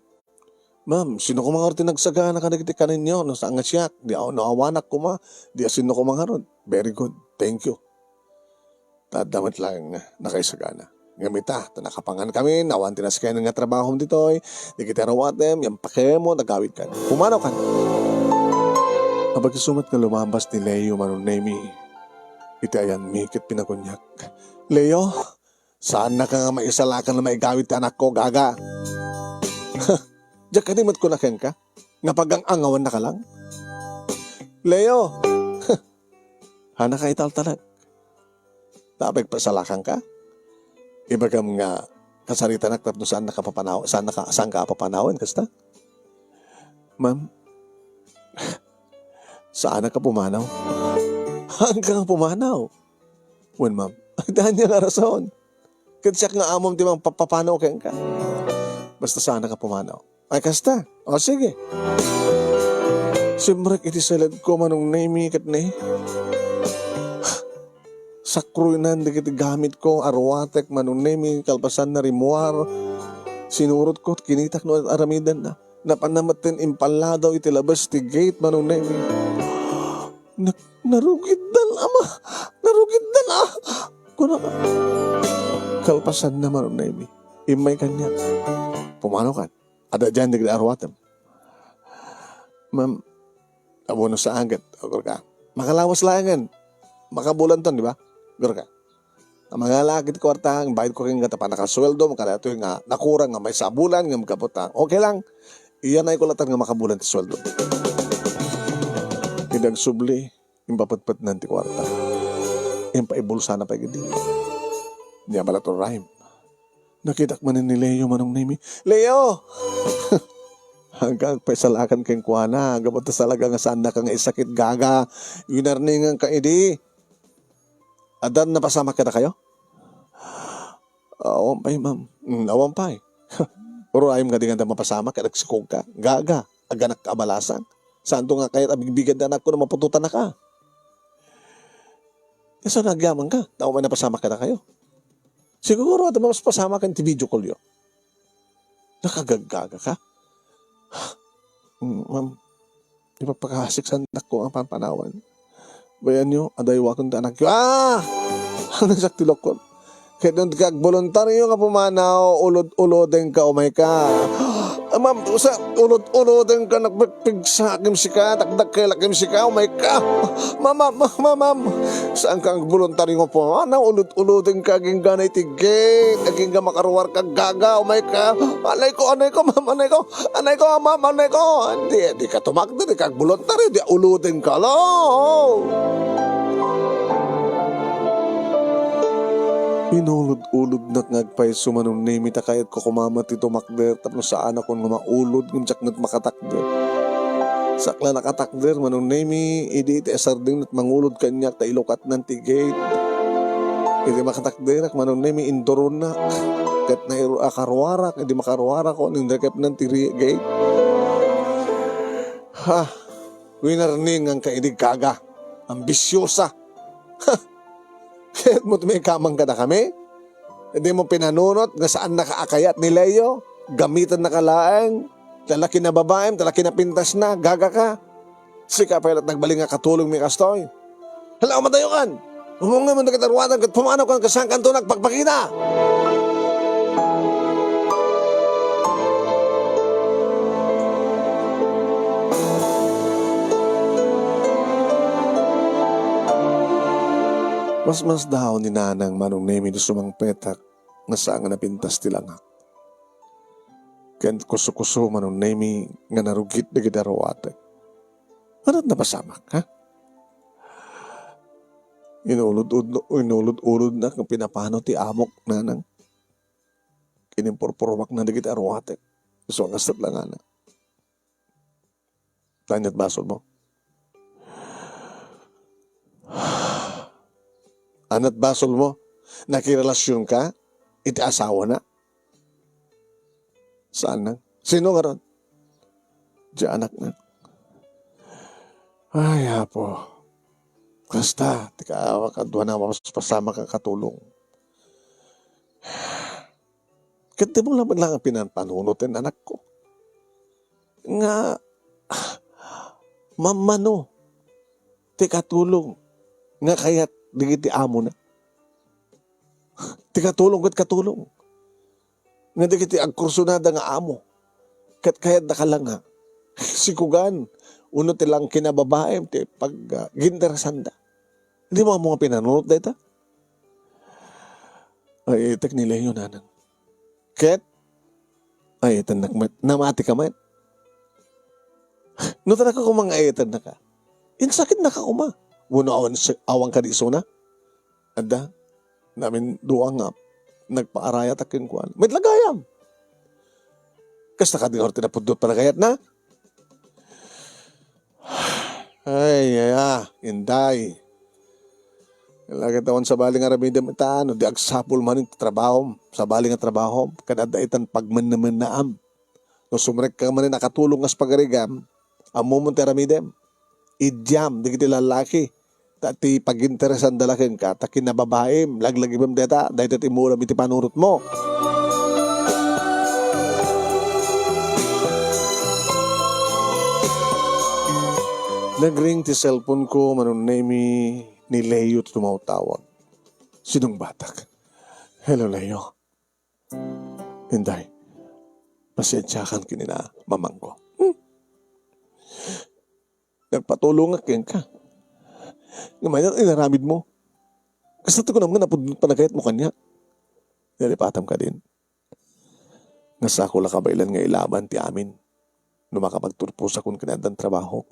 Ma'am, sino ko mga tinagsagana ka nagitikan ninyo? No, saan nga siya? Di ako naawanak ko ma. Di sino ko mga ron. Very good. Thank you. Tadamit lang nakaisagana. Ngamita, nakapangan kami. Nawan tinas kayo nga trabaho dito. Di kita rawatem. Yung pakemo, nagawid ka. Pumanaw ka. Kapag sumat na lumabas ni Leo manong Nemi, iti ayan mikit pinakunyak. Leo, saan na ka nga maisalakan na maigawid ti anak ko, gaga? Diyak kanimot ko na ken ka? Nga pagang-angawan na ka lang? Leo, hana ka italtalag. Tapig pasalakan ka? Ibagam nga kasarita na tapno saan ka papanawin, kasta? Ma'am, saan ka pumanaw? Hanggang pumanaw. Wen, ma'am, dahil niya nga rason. Kadsiyak nga amom di mang papapanaw kaya ka. Basta sana ka pumanaw. Ay, kasta. O, sige. Simrek iti salad ko manong Nemi kat ni. Sakroy na hindi kiti gamit ko. Arwatek manong Nemi. Kalpasan na rimuar. Sinurot ko. Kinitak no at aramidan na. Napanamatin impaladaw iti labas ti gate manong Nemi. Narugiddan, ama. Narugiddan, Kuna ka. Kalpasan na manong Nemi. Imay kanya. Pumanaw ka. Ada dyan di arwatem. Ma'am, abono sa agad. Agur ka. Makalawas langan. Makabulan ton, di ba? Agur ka. Ang mga lagit kwartang, bayad ko rin nga tapan nakasweldo, makalato nga nakurang nga may sabulan, nga magkaputang. Okay lang. Iyan ay kulatan nga makabulan ti sweldo. Hindi subli, yung papatpat ng ti kwarta. Yung paibulsa na pa gindi. Niya pala to rhyme. Nakitak manin ni Leo manong Nemi. Leo! Hanggang paisalakan keng kuwana. Hanggang talaga nga saan na ka nga isakit gaga. Winarningan ka idi. Adan na pasama ka na kayo? Awan pa ma'am. Awan pa Puro ayam nga di nga mapasama ka. Nagsikog ka. Gaga. Aganak ka abalasan. Saan to nga kahit abigbigad na anak ko na mapututan na ka? Kasi nagyaman ka, tao may napasama ka na kayo. Siguro, at mas pasama ka ti video call yun. Nakagagaga ka. Ma'am, ipapakahasik sa anak ko ang pampanawan. Bayan nyo, adaywa kong anak ko. Ang nasaktilok ko. Kaya doon voluntaryo nga pumanaw, ulod-uloden ka, umay ka. Ma'am, sa ulod-uloden ka, nagpagpigsakim si ka, takdak-kilakim si ka, umay ka. Ma'am, saan kang voluntaryo nga pumanaw, ulod-uloden ka, aging ganay tigit, aging ga makaruwar ka, gaga, umay ka. Anay ko, ma'am, anay ko, ma'am, anay ko. Di ka tumakda, di ka voluntaryo, di uloden ka, lo. Inulod-ulod na ngagpay sumanong name ita kayat ko kumamat ito makder tapos sa anak ko nga maulod ng tsak nat makatakder. Sakla nakatakder manong name idi iti asarding nat mangulod kanyak ta ilokat ng tigate. Idi makatakder manong name indoron na kat na akarwarak idi makarwarak ko ng rekep ng tigate. Winarning ang kaidig kaga. Ambisyosa. Kahit mo may kamang ka na kami, hindi mo pinanunot nga saan nakaakayat ni Leo, gamitan na kalaang, talaki na babaem, talaki na pintas na, gaga ka. Sika pa ilat nagbaling nga katulong mi kastoy. Hala, umatayo kan! Humunga mo na katarwanan, kat pumanaw ka kasang kanto nagpagpakita. Mas daw ni nanang manong nemi ni sumang petak nga saan nga napintas tila nga. Kaya kuso-kuso manong nemi nga narugit na gidarawate. Anot na pasamak, ha? Inulod-ulod na kung pinapano ti amok nanang. Kinimpurpurumak na gidarawate. So ang asat lang nga na. Tanyat basol mo. Anat basol mo, nakirelasyon ka, iti asawa na. Saan na? Sino nga ron? Diyan anak na. Ay, hapo. Kasta, tika, kadwa na pasama kang katulong. Kati mo lang ang pinanpanunutin anak ko. Nga, mamano, tika tulong. Nga kaya't digiti amo na. Ti katulong kat katulong. Nga digiti agkursunada nga amo. Kat kayat na ka lang ha. Sikugan. Uno tilang kinababaem ti pag ginterasanda. Hindi mo mga pinanunod na ito? Ay, itak nila yun nanang. Ket? Ay, itan namati ka man. No talaga kung mga ayatan na ka. Insakit na ka kuma. Uno awang ka di na. Ada, namin duwang nga, nagpaaraya takin kuan. May lagayam. Kasta ka din orte na pudot para kayat na. Ay, inday. Lagi tawon sa baling aramidam itano, di agsapul man yung trabaho, sa baling nga trabaho, kadada itan pagman naman naam. No sumrek ka man nakatulong as pagarigam, amumon ti aramidam. Idyam, di kiti lalaki. Tati pag-interesan dalakin ka, takin na babaem, laglagibam deta, dahil tati mulam iti panurot mo. Nagring ti cellphone ko, manong name ni Leo tumawtawag. Sinong batak? Hello, Leo. Hinday, pasensyakan kinina mamang ko. Nagpatulong akin ka. Ngayon, inaramid mo. Kasi ito ko naman panagayat mo kanya. Nalipatam ka din. Nasako la kabailan nga ilaban ti amin. Numakapagturpo sa kung kinadang trabaho.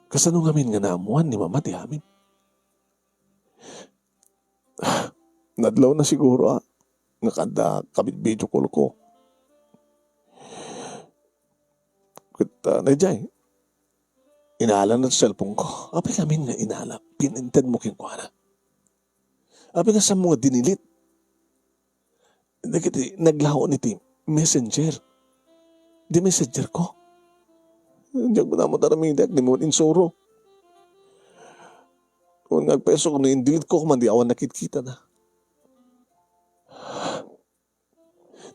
Kasano ngamin nga naamuan ni mama ti amin. Nadlaw na siguro nga kada kabit video call ko. Kita najay. Inaala na sa cellphone ko. Api kami nga inaala. Pininted mo kin ko na. Api nga sa mga dinilit. Naglaho ni Tim. Messenger. Di messenger ko. Diyan ko na mo taramidak. Di mo insuro. Kung nagpeso, kung na-delete ko, kuman di awan nakikita na.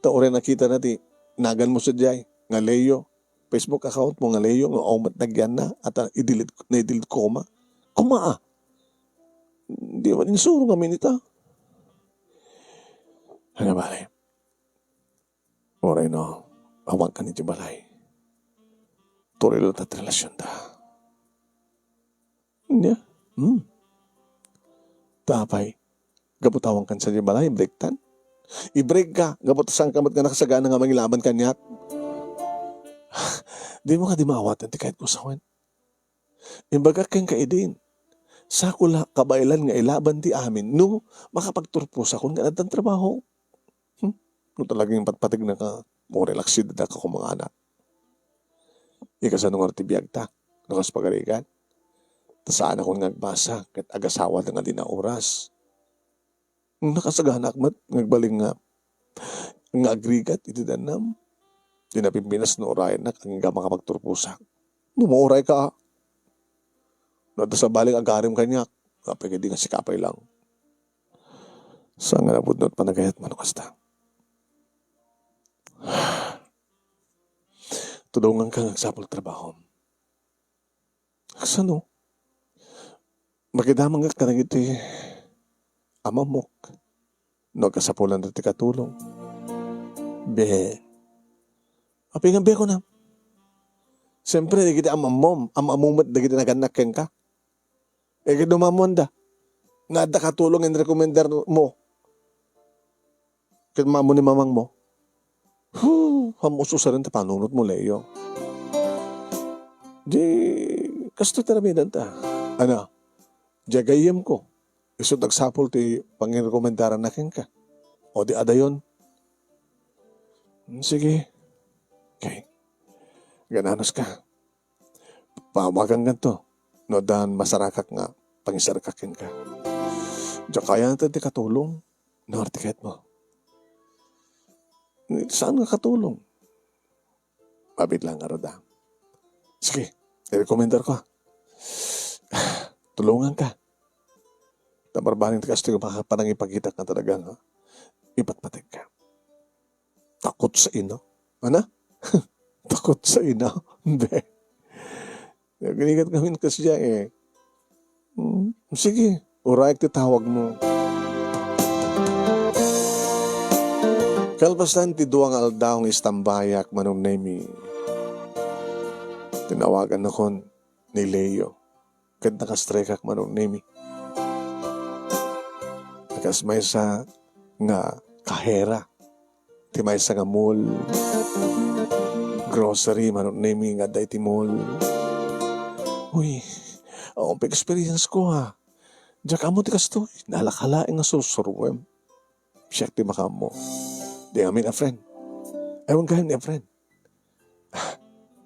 Taore nakita na ti, nagan mo sa jay, nga Leo. Facebook account mo nga Leo, nga omat nagyan na, at na-delete ko kuma. Kuma ah. Di ba, insuro kami nita. Ano ba, oray no, awang ka ni Jibalay. Turilo tat relasyon ta. Hindi. Tapay, gabutawang kan sa Jibalay, breaktan. I-break ka, gabutasan kamot nga nakasagana nga mangilaban kanyak. Di mo ka di maawatan, ti kahit kusawan. Imbaga kang kaidin. Sa kula kabailan nga ilaban ti amin, no, makapagturpo sa kung ganat ang trabaho. No talagang patpatig na ka, mo relaxid na ka kung mga anak. Ikasan nung artibiyag ta, nakas pagarigan. Tasaan akong nagbasa, kahit agasawa na nga din na oras. Nakasagana akmat, nagbaling nga agrigat, iti danam. Dinapimpinas no orayan na, kang nga makapagturpusak. Numuoray ka. Nada sa baling agarim kanyak, kapag hindi nga sikapay lang. Sa nga nabudnot panagayat manukasta. Tudungan kang agsapol trabaho. Aksano? Magidamang ka na iti amamok. No kasapulan na ti katulong. Be. Apingan be ko na. Siyempre, di kita amamumot, di kita naganak ka. Kaya dumamon da. Nga da katulong and recommender mo. Kaya mamo ni mamang mo. Hamuso sa rin ta panunot mo, Leo. Di, kasto tarabidan ta. Ano? Jagayem ko. Iso tagsapol ti pangrekomendaran na ka. O di adayon. Sige. Okay. Gananos ka. Pamagang ganto. No dan masarakak nga. Pangisarakakin ka. Diya kaya natin ti katulong. Naartiket mo. Saan nga katulong? Mabit lang nga roda. Sige. I-recommendar ko. Tulungan ka. Tabarbaning tikas ito panang ipagkita ka talagang ipatpatig ka. Takot sa ino. Ano? Takot sa ino? Hindi. Ganigat kami kasi siya Sige. Uraik titawag mo. Kalpasan ti duwang aldaong istambayak manong nemi. Tinawagan ako ni Leo. Kad nakastrekak manong nemi. Nakas may sa nga kahera. Ti may sa nga mall. Grocery manong nemi nga day ti mall. Uy, ang experience ko ha. Diyak amo ti kasto. Nalakalaing nga susurwem. Siyak ti makamo. Di amin a friend. Ewan ka ni a friend.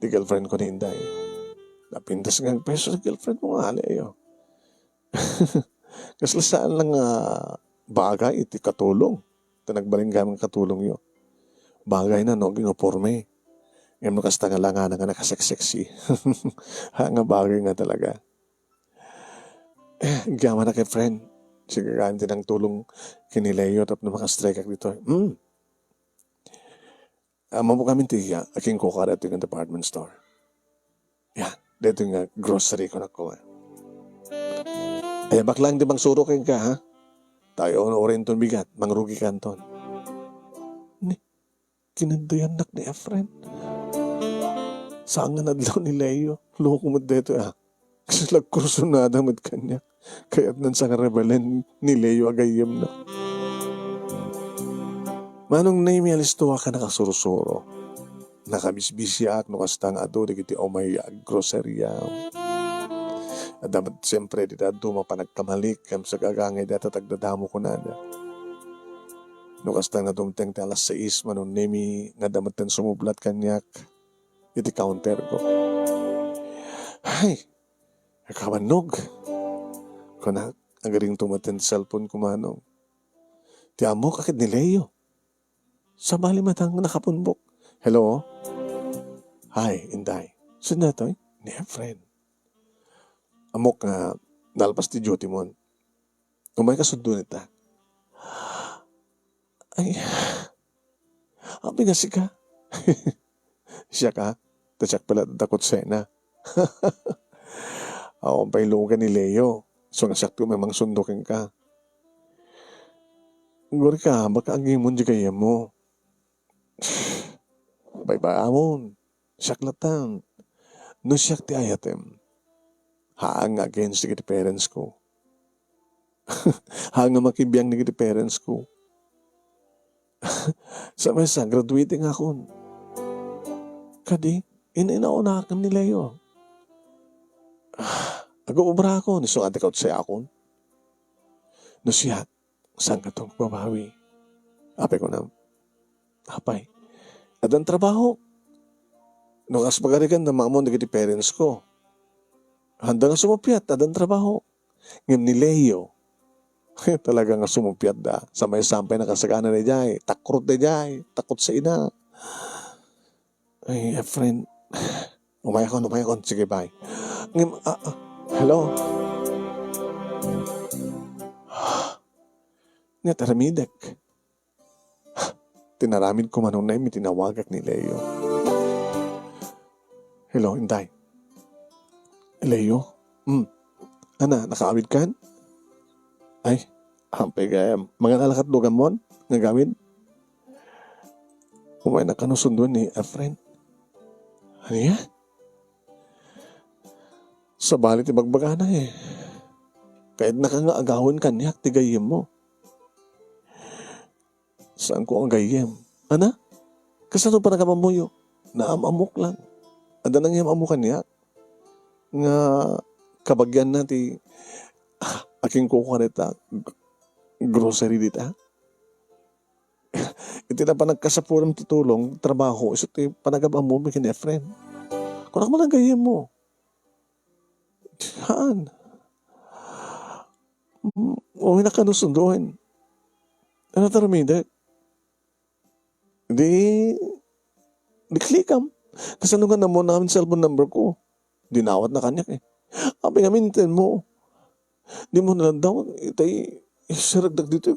Di girlfriend ko ni Inday. Napintas nga peso sa girlfriend mo nga ayo. Kasla saan lang bagay iti katulong. Ito nagbaling gamang katulong yun. Bagay na no, ginuporme. Ngayon mo kasta nga lang nga nakaseksexy. Nga bagay nga talaga. Gama na kay friend. Sige ganti ng tulong kinilayo tap na makastrike dito. Mamu kami tiya, aking kuka dito yung department store. Yan, dito yung grocery ko na ko. Ay, baklang di bang suro kayo ka, ha? Tayo na orin ton bigat, mangrugi ka ton. Ni, kinandayan nak ni Efren. Saan nga nadlaw ni Leo? Loko mo dito, Kasi lagkurso na damit kanya. Kaya't nan sa rebelen ni Leo agayem na. Manong naimi alistuwa ka nakasurusuro. Nakabisbisya at nukastang ado di kiti omay grocerya. At dapat siyempre di dado mapanagkamalik kam sa gagangay data tagdadamo ko na. Nukastang na dumteng ti alas 6 manong naimi nga damat sumublat kanyak. Iti counter ko. Ay, kabanog. Kuna, ang galing tumatin cellphone ko manong. Ti amo kakit ni Leo. Sa bali matang nakapunbok. Hello? Hi, Inday. Saan na ito? Ni friend. Amok nga Nalpas ti duty mo. Umay kasundo nita. Ay, abi nga si ka. Siya ka. Tasyak pala takot sena. Ako ang pailugan ni Leo. So nga sakto memang sundukin ka. Gori ka, baka agimon di kaya mo. Bye-bye amon. Siyak latang. No siyak ti ayatem. Haang against ti parents ko. Haang makibiyang ni parents ko. Sa mesa, graduating ako. Kadi, inauna ni Leo. Ako ubra ako, niso ate kaut sa akon. No siya, saan ka itong babawi? Apay ko na, apay. At ang trabaho, nung as pagarikan na mamon na kiti parents ko, handa nga sumupyat, at ang trabaho. Ngayon ni Leo, talaga nga sumupyat da, sa may sampay na kasagana na jay, takrot na jay, takot sa ina. Ay, friend, umayakon, sige bye. Ngayon, hello? Nga taramidek. Tinaramid ko manong na yung tinawagak ni Leo. Hello, Inday. Leo? Ana, nakaawid kan? Ay, hampay kaya. Mga nalakat dogan mo? Nga gawin? Umay na kanusunduan ni friend. Ano yan? Sa balit ibagbaga na eh. Kahit nakangaagawin ka niyak, tigayim mo. Saan ko ang gayem? Ana? Kasano pa nagamamuyo? Naamamok lang. Ada nang yung amukan niya. Nga kabagyan na ti aking kukuha nita grocery dita. Iti na pa nagkasapuran tutulong trabaho. Iso ti panagamamu may kanya friend. Kung ako malang gayem mo. Haan? Uwi na ka nusunduhin. Ano taramida? Di klikam. Kasi nung na mo namin cellphone number ko, dinawat na kanyak eh. Abi nga mintin mo. Di mo nalang daw, itay, saragdag dito,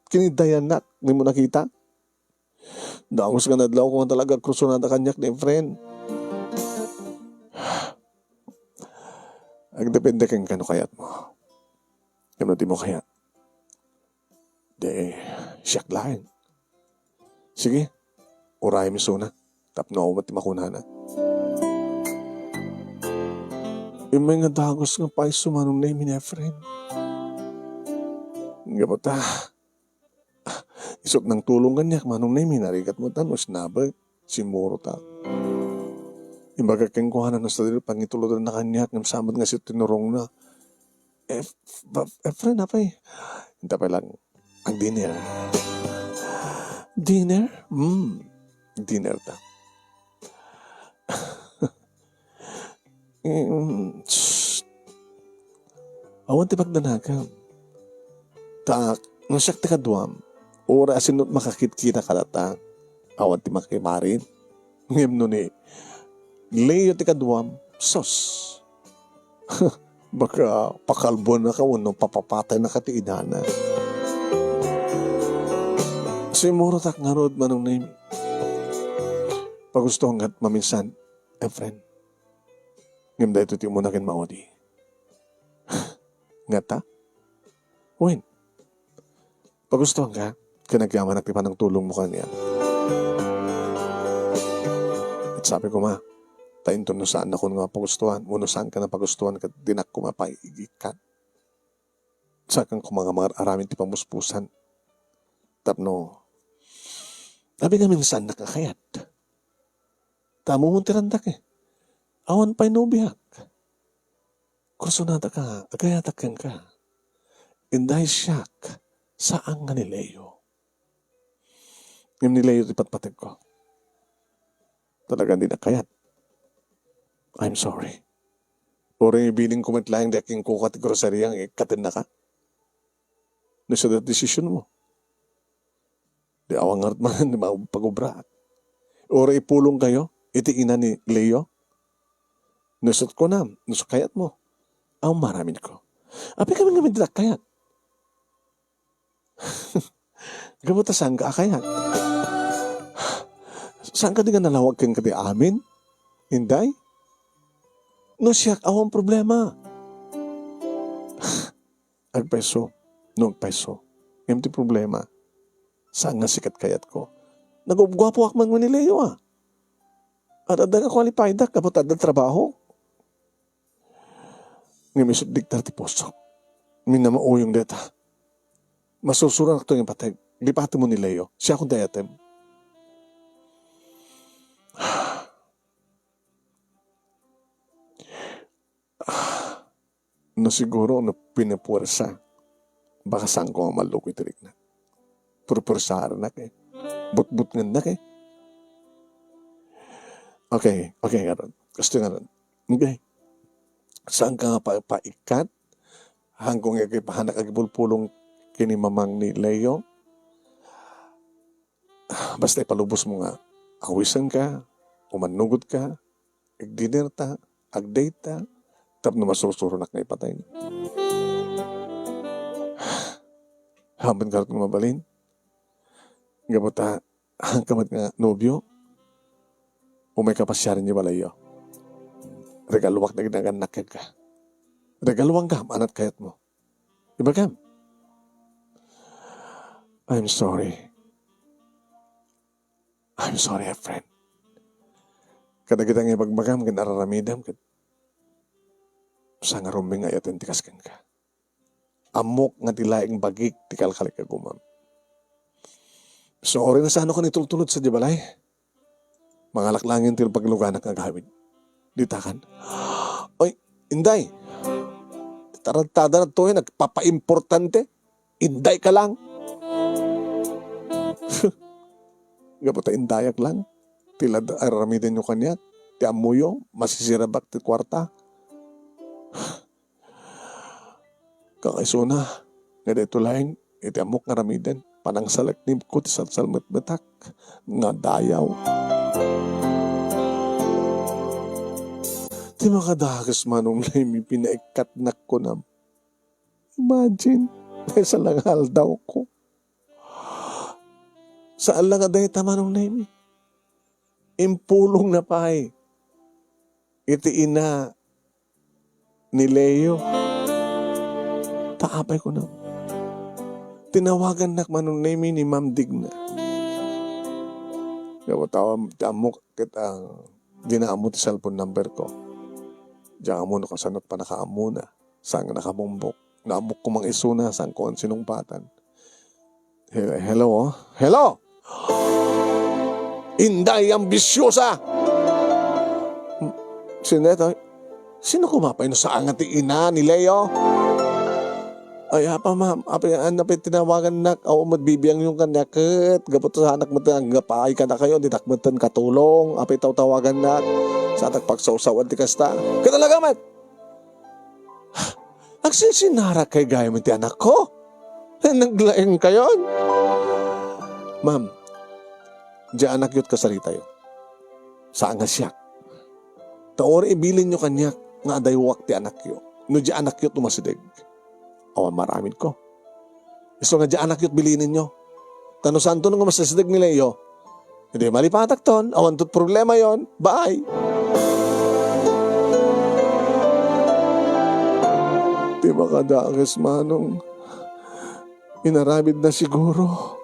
kinidayanak, di mo nakita. Dangos ka na daw kung talaga krusonada kanyak ni friend. Ang depende kang kano kayat mo. Kano di mo kayat. Di, siyak lain. Sige, uray mi suna. Tapno ako mati makuna na. May nga dagos nga pa sumanong na yung friend. Nga ba ta? Isok ng tulong kanyak manong na yung narigat mo tanos nabag si Moro ta. Imbaga keng kuhanan na sa dito pangitulod na kanyak ng samad nga si tinurong na. Friend apay. Hinta pa lang ang dinner. Dinner? Dinner ta. Awan ti pagdanagam. Tak, nasyak ti kadwam. Ora asinot makakit-kita kalata. Awan ti makimarin. Ngayon nun eh. Leo ti kadwam. Sos. Baka pakalbo na ka no papapatay na ka ti idana. Simuro tak nga road manong name. Pagusto hanggat maminsan, friend. Ngam da ito ti umunakin maodi. Nga ta? Wen. Pagusto hangga, kanagyaman at ng tulong mo kanya. At sabi ko ma, tayo no saan ako nga pagustuhan, uno saan ka na pagustuhan, kat dinak ko mapaigikan. Sakang ko mga aramin ti pamuspusan. Tapno, sabi nga minsan nakakayat. Tamo mong tirandak eh. Awan pa'y nubiyak. Kursunada ka, agayatakan ka. Inday siyak, saan nga ni Leo? Yung ni Leo ipatpatag ko. Talagang di nakayat. I'm sorry. Oro yung ibiling kumatlayang di aking kukat grocery ang ikatin na ka. Nasa that decision mo. Di awang ngarat man, di mapag-ubra. Oro ipulong kayo, iti ina ni Leo. Nusot ko na, nusot kayat mo. Ang maramin ko. Api kami nga may kayat. Gabuta saan ka kayat? Saan ka di nga nalawag kang kati amin? Inday? No siyak awang problema. Agpeso, no agpeso. Empty problema. Saan nga sikat kayat ko? Nagugwapo ak man Manileyo ah. At ada ka qualified ak, kapot ada trabaho. Ngayon may subdiktar ti poso. Minamao yung data. Masusurang ito yung patay. Lipati mo ni Leo. Siya akong dayatem. No siguro no pinapuwersa. Baka saan ko ang malukoy tirik na. Purpursara na kay. But nga na kay. Okay, nga ron. Gusto nga ron. Okay. Saan ka nga paikat? Hanggang pahanak agipulpulong kini mamang ni Leo. Basta ipalubos mo nga. Awisan ka, umanugod ka, ag-dinner ta, ag-date ta, tap na masusuro na kayo patay. Haman karot ng mabalin. Gabota, hangkamat nga nobyo, umay kapasyarin niya balayo. Regaluwak na ginaganak ka. Regaluwang ka, manat kayat mo. Iba ka? I'm sorry. I'm sorry, friend. Kada kita nga bagbagam, kinararamidam, sa nga ruming ay atin tikas ka. Amok nga tilaing bagik, tikal-kalik ka gumam. Sorry na sa ano ka nitultulod sa dibalay. Mangalak langin til pagluganak nga gawin. Ditakan. Oy, Inday. Tarantada na to eh, nagpapa-importante. Inday ka lang. Gapota indayak lang. Tila aramidin nyo kanya. Ti amuyo, masisirabak ti kwarta. Kakaisuna. Nga dito laing, iti amok nga ramidin. Panang salaknim ko ti salsalmat-matak. Nga dayaw. Di makadagas manong laimi pinaikat na ko na. Imagine, sa langal daw ko. Saan lang aday tamanong laimi? Impulong na pa eh. Iti ina ni Leo. Taapay ko na. Tinawagan na manong laimi ni Ma'am Digna. Kaya tamok kita dinaamot ti cellphone number ko. Diyan mo nakasanot pa nakaamuna. Saan nakabumbok. Naamok ko mang isuna. Saan ko ang sinumpatan. Hello, oh. Hello! Inday ambisyosa! Sineto, sino kumapay no sa angat ina ni Leo? Ay, apa ma'am. Apa tinawagan na. O, magbibiyang yung kanyakit. Gapot sa anak mo gapay ka na kayo. Ditakmatan katulong. Apa tawagan na. Sa atak pagsausawan ti kasta. Katalaga mat. Agsinsinara kay gaya mo ti anak ko. Naglaing kayo. Ma'am, diyan anak yut kasarita yun. Saan nga siya? Taori ibilin nyo kanyak nga adaywak ti anak yun. No diyan anak yut umasidig. Awan maramid ko. Iso nga diyan anak yut bilinin nyo. Tano saan to nga masasidig ni Leo? Hindi malipatak ton. Awan tot problema yon. Bye! Di ba kadagas manong inaramid na siguro.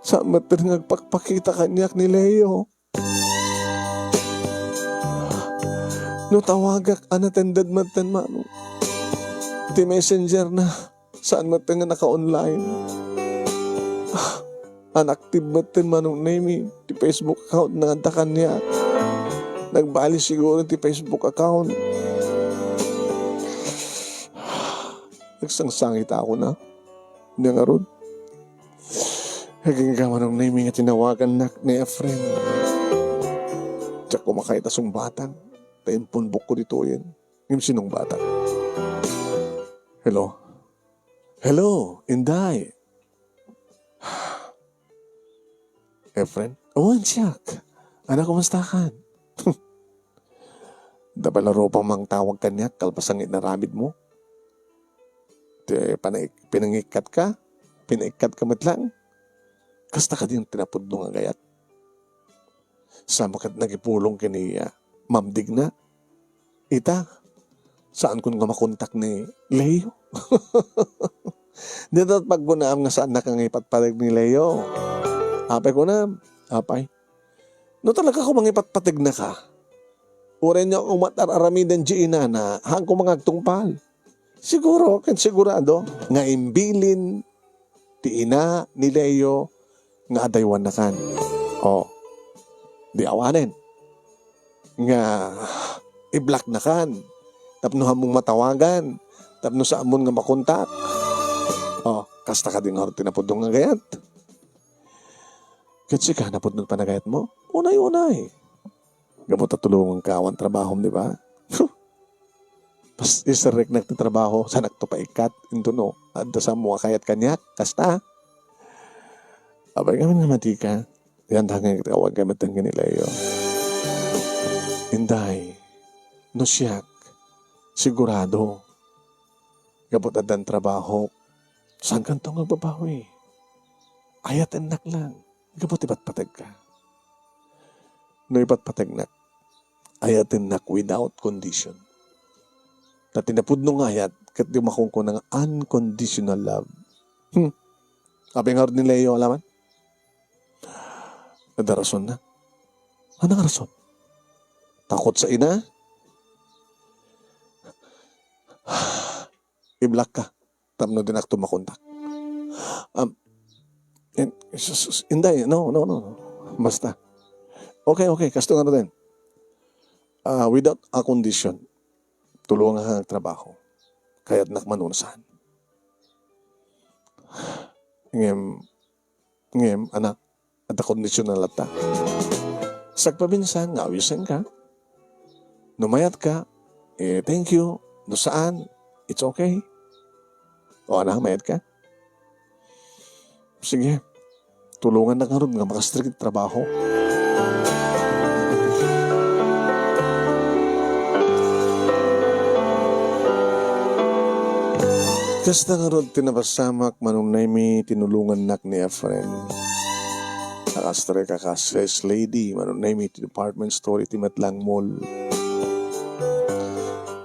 Sa mater ngagpakpakita kanyak ni Leo. No tawagak anatended matan manong. Ti messenger na. Saan mater nga naka-online. Unactive matan manong name. Ti Facebook account na antakan niya. Nagbali siguro ti Facebook account. Nagsangsangit ako na. Hindi nga ron. Haging gawa ng naming at tinawagan na ni Efren. Tiyak ko makahit asong batang. Taimpunbok ko dito yan. Yung sinong batang. Hello? Hello, Inday. Efren? Oh, siyak. Anak, kumusta ka? Dabalaro pa mang tawag kanya, kalpasangit na ramid mo. pinangikat ka, pinaikat ka matlang, kasta ka din tinapod nung agayat. Sama kat nagipulong kini Ma'am Digna. Ita, saan kun nga makontak ni Leo? Dito at paggunaam nga saan nakangipatpatig ni Leo. Apay ko na, apay. No talaga ko mangipatpatig na ka. Ure niya umatararamidan di ina na hang ko mga tungpal. Siguro, sigurado, nga imbilin ti ina ni Leo nga adaywan na kan. O, di awanin. Nga i-block na kan. Tapno hamong matawagan. Tapno sa amon nga makontak. O, kasta ka din nga tinapodong nga gayat. Kasi ka napod ng panagayat mo, unay-unay. Gamot at tulungan ka awan trabaho, di ba? Pas isarek nagtatrabaho, sa nagtupaikat, into no, at sa mga kayat kanyak, kasta. Abay kami nga matika, yan hanggang kitawag kami tangin nila yun. Inday, no siyak, sigurado, gabot at dan trabaho, saan kantong magbabawi? Ayat enak lang, gabot ipatpatag ka. No ipatpatag na, ayat enak without condition. Na tinapod nung ayat, kat di makungko ng unconditional love. Abing harod ni Leo, alaman? Ada rason na. Ano nga rason? Takot sa ina? I-block ka. Tamno din ako makontak. Inday, no. Basta. Okay. Kasto nga din. Without a condition, tulungan ka ng trabaho. Kaya't nakmanunasan. Ngem, anak, at a kondisyon na lata. Sagpabinsan, ngawisan ka. Numayat ka, thank you. No saan, it's okay. O anak, mayat ka. Sige, tulungan na nga rin nga makastrict trabaho. Kasta nga rin tinapasamak manunay mi tinulungan nak ni a friend. Nakastre ka ka-sales lady, manunay mi ti department store iti Matlang Mall.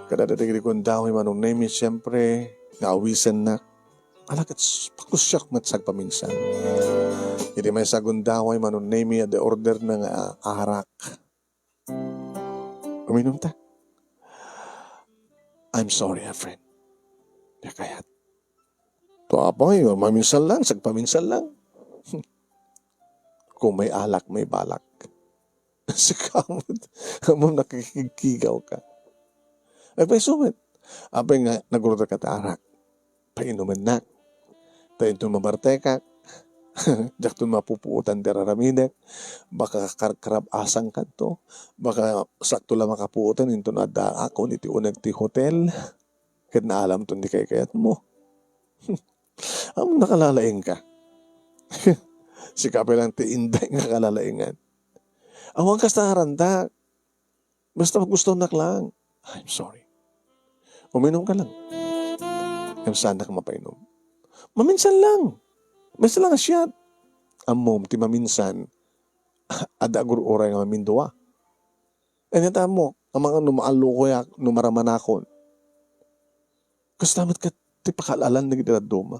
Kadadating ko daw manunay mi siyempre, ngaawisan na. Alakat pakusyak matsag paminsan. Iti may sagundaway manunay mi at the order ng aharak. Uminom ta. I'm sorry, friend. Kayat. Tuapay, maminsan lang, sagpaminsan lang. Kung may alak, may balak. Sa kamot nakikigaw ka. Ay, pa sumit. Apay nga, nagurot ka tarak. Painuman na. Tayo ito mabarte ka. Diyak ito mapupuutan tiraramidek. Baka karkarab asang ka to. Baka sakto lang makapuutan. Ito na ako, iti unag ti hotel. Kahit na alam ito, hindi kayat mo. Ang nakalalaing ka. Si Kapil lang ti inday nga kalalaingan. Awang ka sa harandak. Basta gusto nak lang. I'm sorry. Uminom ka lang. Yung sana ka mapainom. Maminsan lang. Basta lang asyat. Amom, ti maminsan. Ada agur-uray nga mamindua. E neta mo, ang mga numaalo ko ya, numaraman ako. Kasi tamat ka, ti pakalalan na kita duma.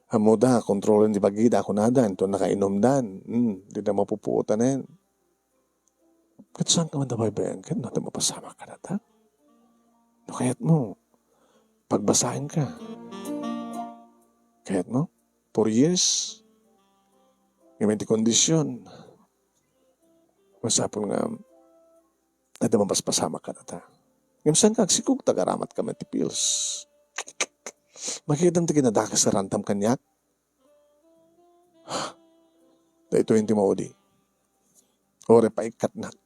Amo da, kontrolin di bagida ako na dan. Ito nakainom dan. Di na mapupuutan na yan. Kat saan ka man dabay ba yan? Kat natin mapasama ka na ta? No, kaya't mo, pagbasahin ka. Kaya't mo, 4 years, ngayon di kondisyon. Masapon nga, natin mapaspasama ka na ta. Ngayon saan ka, sikog tagaramat ka man ti pills. Makikita ti kinadakas sa rantam kanyak. Da ito yung timaudi. Ore pa ikatnak.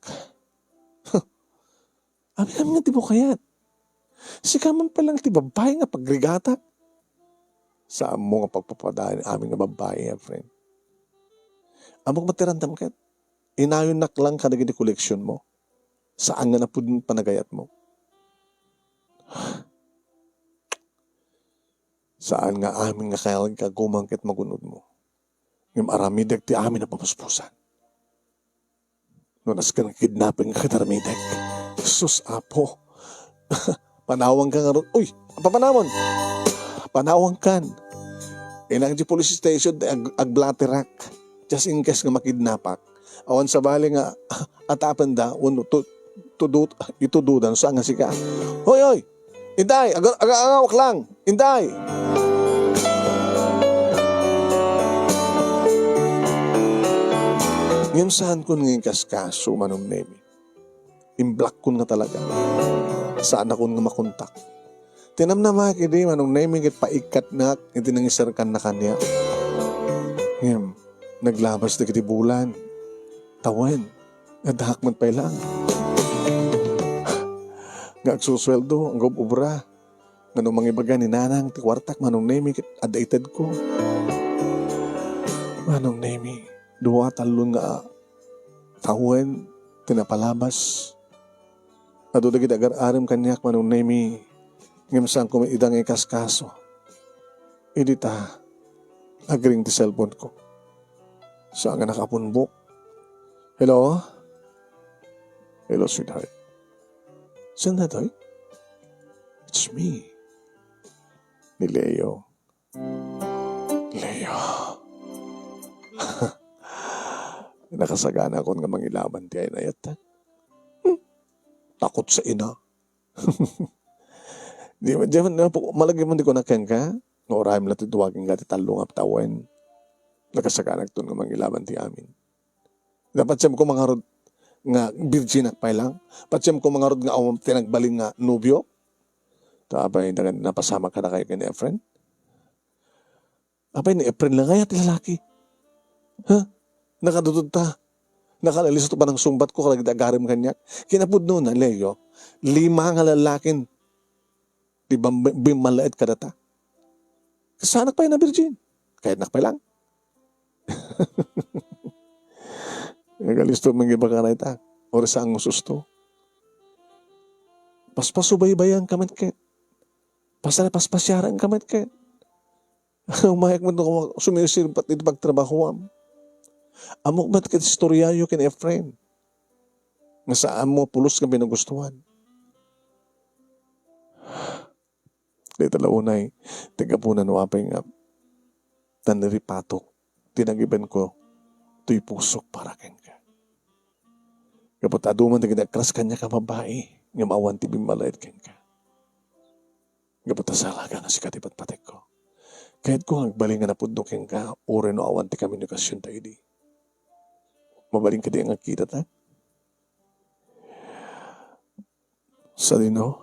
Abi nga ti mo kayat. Sikaman pa lang ti babae nga pagrigata. Sa amo nga pagpapadaan aming nga babae, friend. Among matirantam kat. Inayon nak lang ka naging koleksyon mo. Saan nga na po panagayat mo. Saan nga amin nga kailang kagumangkit magunod mo. Ngam aramidag ti amin na papuspusan. Nunas ka ng kidnapping ka kataramidag. Sus, apo. Panawang ka nga ron. Uy, papanamon. Panawang kan. Ilang di police station agblaterak. Just in case nga makidnapak. Awan sa bali nga atapan da uno itududan saan nga sika. Hoy. Inday, agawak lang. Inday. Ngayon saan ko ngayon kaskaso manong nemi. Imblock ko nga talaga. Saan ako nga makontak. Tinam na makikidi manong nemi kit paikat na iti nangisarkan na kanya. Ngayon, naglabas na kiti bulan. Tawan. Nadahak man pa ilang. Nga agsusweldo, ang gobobra. Manong mangibaga ni nanang, ti kwartak manong nemi kit adaitad ko. Manong nemi. Dua talon nga tahuan, tinapalabas. Nadudagid agar-aram kanyak manong nemi, ngamsang kumaidang ikaskaso. Idita, agring ti cellphone ko. Saan nga nakapunbok? Hello? Hello, sweetheart. Saan na tayo? It's me. Ni Leo. Leo. Nakasagana ko nga mangilaban ti ay nayat. Takot sa ina. Di ba, malagi mo di ko nakeng ka. Norahem na tituwagin nga ti talong aptawan. Nakasagana ko nga mangilaban ti amin. Dapat siyam ko mga rod nga virgin at pailang. Patsiyam ko mga rod nga tinagbaling nga nubyo. Tapay napasama ka na kayo ni Efren. Apay ni Efren lang kaya ti lalaki. Ha? Nakadudod ta. Nakalalis ito pa ng sumbat ko kalagdagarim kanyak. Kinapud no na, Leo, 5 nga lalakin. Di ba bimalaid ka data? Kasanak pa yun na virgin. Kahit nakpay lang. Nagalisto mga iba ka na ita. Ora sa ang susto. Paspasubaybayan kamat ket. Paspasyaran kamat ket. Umayak mo ito sumisirpat ito pagtrabaho. Amok ba't ket istoryayo kin Efren? Nga saan mo pulos nga binagustuhan? Dito launay, tigapunan no apay nga taniripatok, tinagiban ko, tuy pusok para ken ka. Kapot aduman tigidakras kanya ka babae, nga maawan tibing malayad ken ka. Kapot asalaga nga si katipat patek ko. Kahit ko agbaling nga napundokin ka, ure no awan ti komunikasyon tayo di. Mabaling ka di ang agkita ta? Sa dino,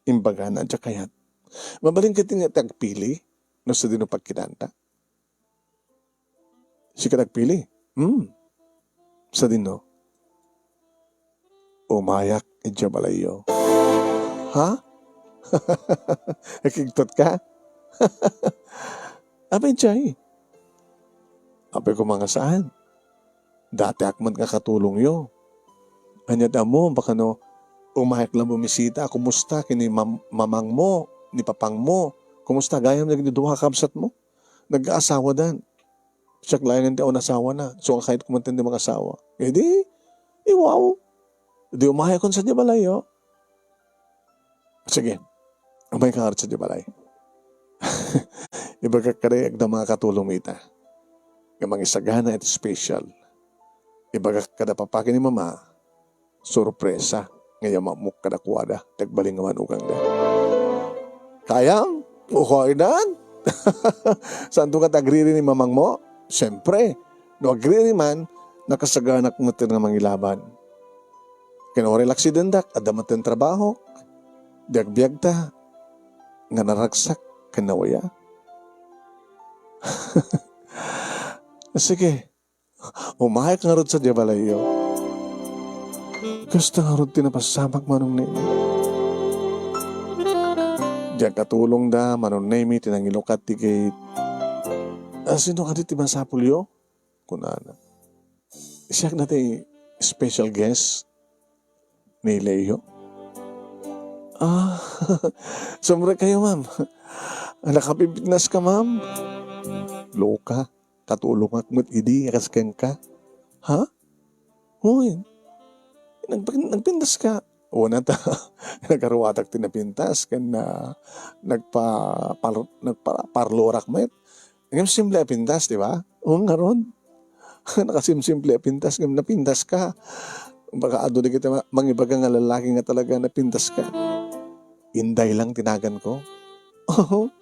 imbaga na dya kayat. Mabaling ka di nga tagpili, no sa dino pagkinanta. Si ka tagpili? Sa dino, umayak idya balayo. Ha? Nakigtot ka? Abay dya Apay ko mga saan? Dati akman nga katulong yo. Anyad mo, baka no, umayak lang bumisita. Kumusta kini mamang mo, ni papang mo? Kumusta? Gayam nagduduha kabsat mo? Nag-aasawa dan. Siyak layan nga nasawa na. So kahit kumantin di mga asawa. Eh di, wow. Di umayak kon sa di balay yo. Sige, umay ka sa di balay. Iba ka karayag na mga katulong mita. Kamang isagana at special. Ibaga kada papakin ni mama, sorpresa. Ngayon mamuk kada kuwada, tagbaling naman ukang da. Kayang? Ukoy dan? Saan to ka tagriri ni mamang mo? Siyempre, no agriri man, nakasaganak natin nga mangilaban. Kinorelax si dendak, adamat ng trabaho, diagbiag ta, nga naragsak, kanawaya. Sige, umayak nga rod sa Diabalayo. Gusto nga rod tinapasamak manong nemi. Diyan katulong da, manong nemi, tinangilokat ti gate. Sino ka di timasapulyo? Kunana. Siyak natin special guest ni Leo. Ah, sumre kayo, ma'am. Nakapipitnas ka, ma'am. Loka, katulong akmat idi, akasken ka. Ha? Huy, nagpintas ka. O na ta, nagkaruwatak tinapintas, kan na nagparlorak met. Ngam simple pintas, di ba? O nga ron. Nakasimsimple pintas, ngam napintas ka. Baka ado na kita mangibaga nga lalaki nga talaga napintas ka. Inday lang tinagan ko. Oh,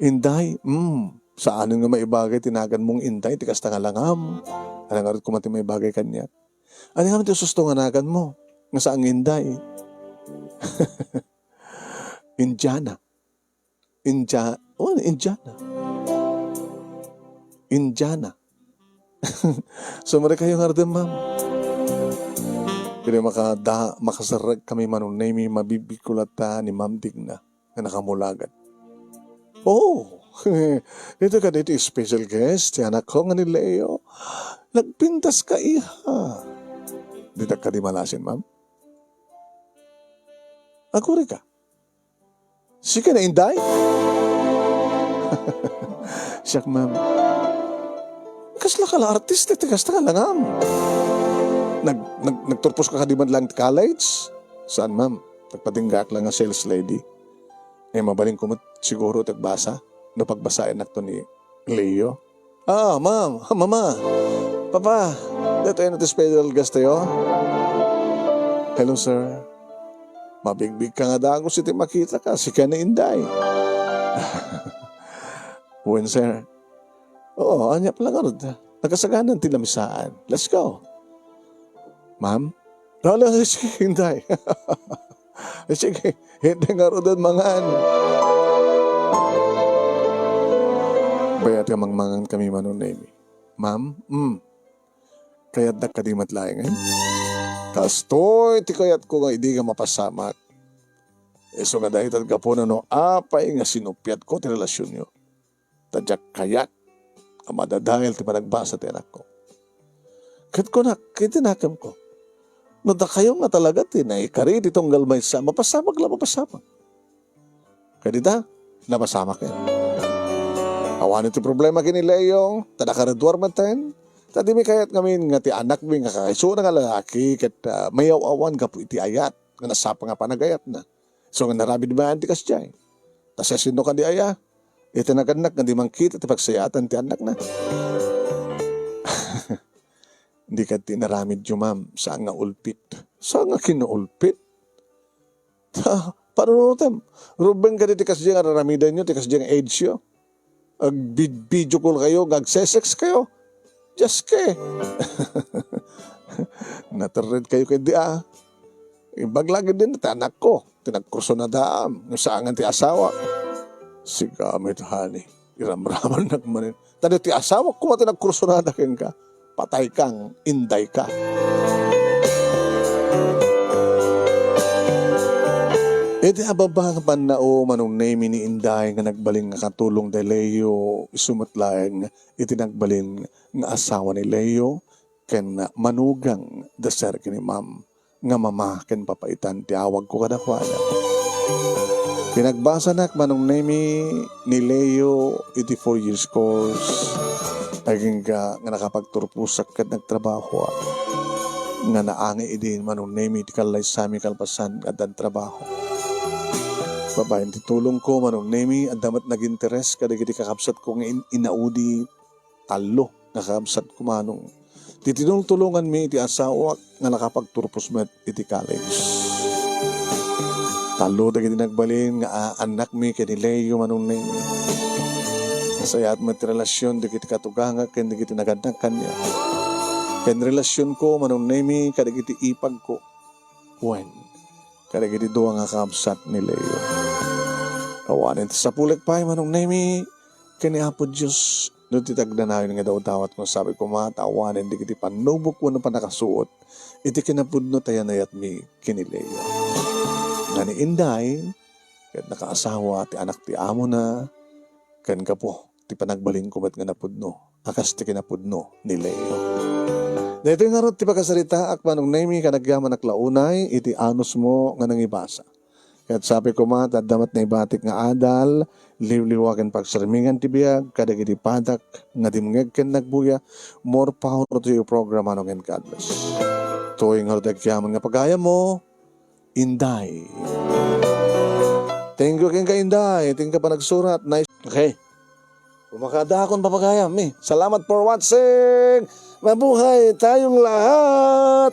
Inday. Saan nga maibagay tinagan mong Inday, tikas ta nga langam. Ano nga rin kumati may bagay kanya. Ano nga rin susto nga nagan mo? Nga saan Inday? Indiana. Indiana. Indiana. Sumari kayo nga rin, ma'am. Kaya makasarag kami manunay may mabibikulata ni Ma'am Digna na nakamulagan. Oh, dito ka dito special guest. Yan ako nga ni Leo. Nagpintas ka iha. Dito ka di malasin, ma'am? Ako rin ka. Sige na, Inday. Siyak, ma'am. Kasla ka la artista, tikas ka langam. Nagturpos ka kadiman lang college? Saan, ma'am? Nagpatinggak lang nga sales lady. Mabaling kumot siguro tagbasa. No pagbasain nakto ni Leo. Ma'am. Mama. Papa. Dito yun natin special guest tayo. Hello, sir. Mabigbig ka nga dago si makita ka. Si ka na Inday. When, sir? Oo, anya pala nga rin. Nagkasaganan tilamisaan. Let's go. Ma'am? Lalo, sige, Inday. Sige, hindi nga rin mangan. Bayat ka mangmangan kami manunay. Ma'am? Kaya't nakadimat laing eh. Kastoy, ti kayat ko nga hindi ka mapasamak. So nga dahil ka po na no, apay nga sinupyat ko ti relasyon nyo. Tadyak kayat, amadadahil ti panagbasa ti anak ko. Kat ko na, kitinakam ko. No da kayo nga talaga tinaikari ditong galmay sa mapasamak lang mapasamak. Kadita, napasamak yan. Awan ito problema kini Leo, tadakaradwar man tayo. Tadi may kayat ngamin nga ti anak mi nga kakaiso na nga lalaki kat mayaw-awan ka po iti ayat nga nasapa nga panagayat na. So nga narabid ba anti kasjay. Tas sino ka di aya, iti naganak nga di mangkita ti pagsayatan ti anak na. Hindi ka tinaramid yung ma'am. Saan nga ulpit? Saan nga kinuulpit? Paano natin? Ruben ka di tikas dyan nga raramidan nyo, tikas dyan age nyo. Ag-video call kayo, ag-sesex kayo. Just ke. Natarred kayo kay di Ibaglagi din na anak ko. Tinagkurso na daam. Yung saan nga ti asawa. Si gamit, honey. Iramraman nagmanin. Tadi ti asawa ko matinagkurso na dakin ka. Patay kang Inday ka. Iti ababang panao manong name ni Inday nga nagbaling nga katulong de Leo isumutlaeng iti nagbaling nga asawa ni Leo ken manugang deser kini ma'am nga mama ken papaitan ti awag ko kadakwana. Pinagbasa nak manong name ni Leo iti 4 years course. Naging nga nakapagturpusak kat nagtrabaho nga naangi idin manong name iti kalay sami kalpasan at ang trabaho. Babayan titulong ko manong name at damat nag-interes kada kiti kakapsat ko nga inaudi talo nakakapsat ko manong titinulungan mi iti asawa nga nakapagturpos met iti college. Talo dagiti nagbalin nga anak mi kani Leo manong name. Masaya at relasyon dagiti katuganga ken dagiti naganak kanya. Ken relasyon ko manong name kadagiti ipag ko. When kadagiti duwa nga kapsat ni Leo. Awanin sa pulik pay manong name ken Apo Dios no titagdanayon nga daw dawat ko sabi ko matawanin dagiti panubok wenno panakasuot iti kinapudno tayanayat mi kini Leo. Ngani Inday ket nakaasawa ti anak ti amo na ken kapo ti panagbaling ko ba't nga napudno. Akas ti kinapudno ni Leo. Dito nga ron ti pagkasarita ak manong name kanagyaman aklaunay iti anos mo nga nangibasa. Kaya't sabi ko mga tadamat na ibatik nga adal, liwliwagan pagsarimingan tibiyag, kadagiti padak, nga dimngeg ken nagbuya, more power to your program ano ken God bless. Tuwing hardeg kiyaman nga pagaya mo, Inday. Thank you ken ka Inday, thank ka pa nagsurat, nice. Okay. Kumakadakon papagayam eh. Salamat for watching. Mabuhay tayong lahat.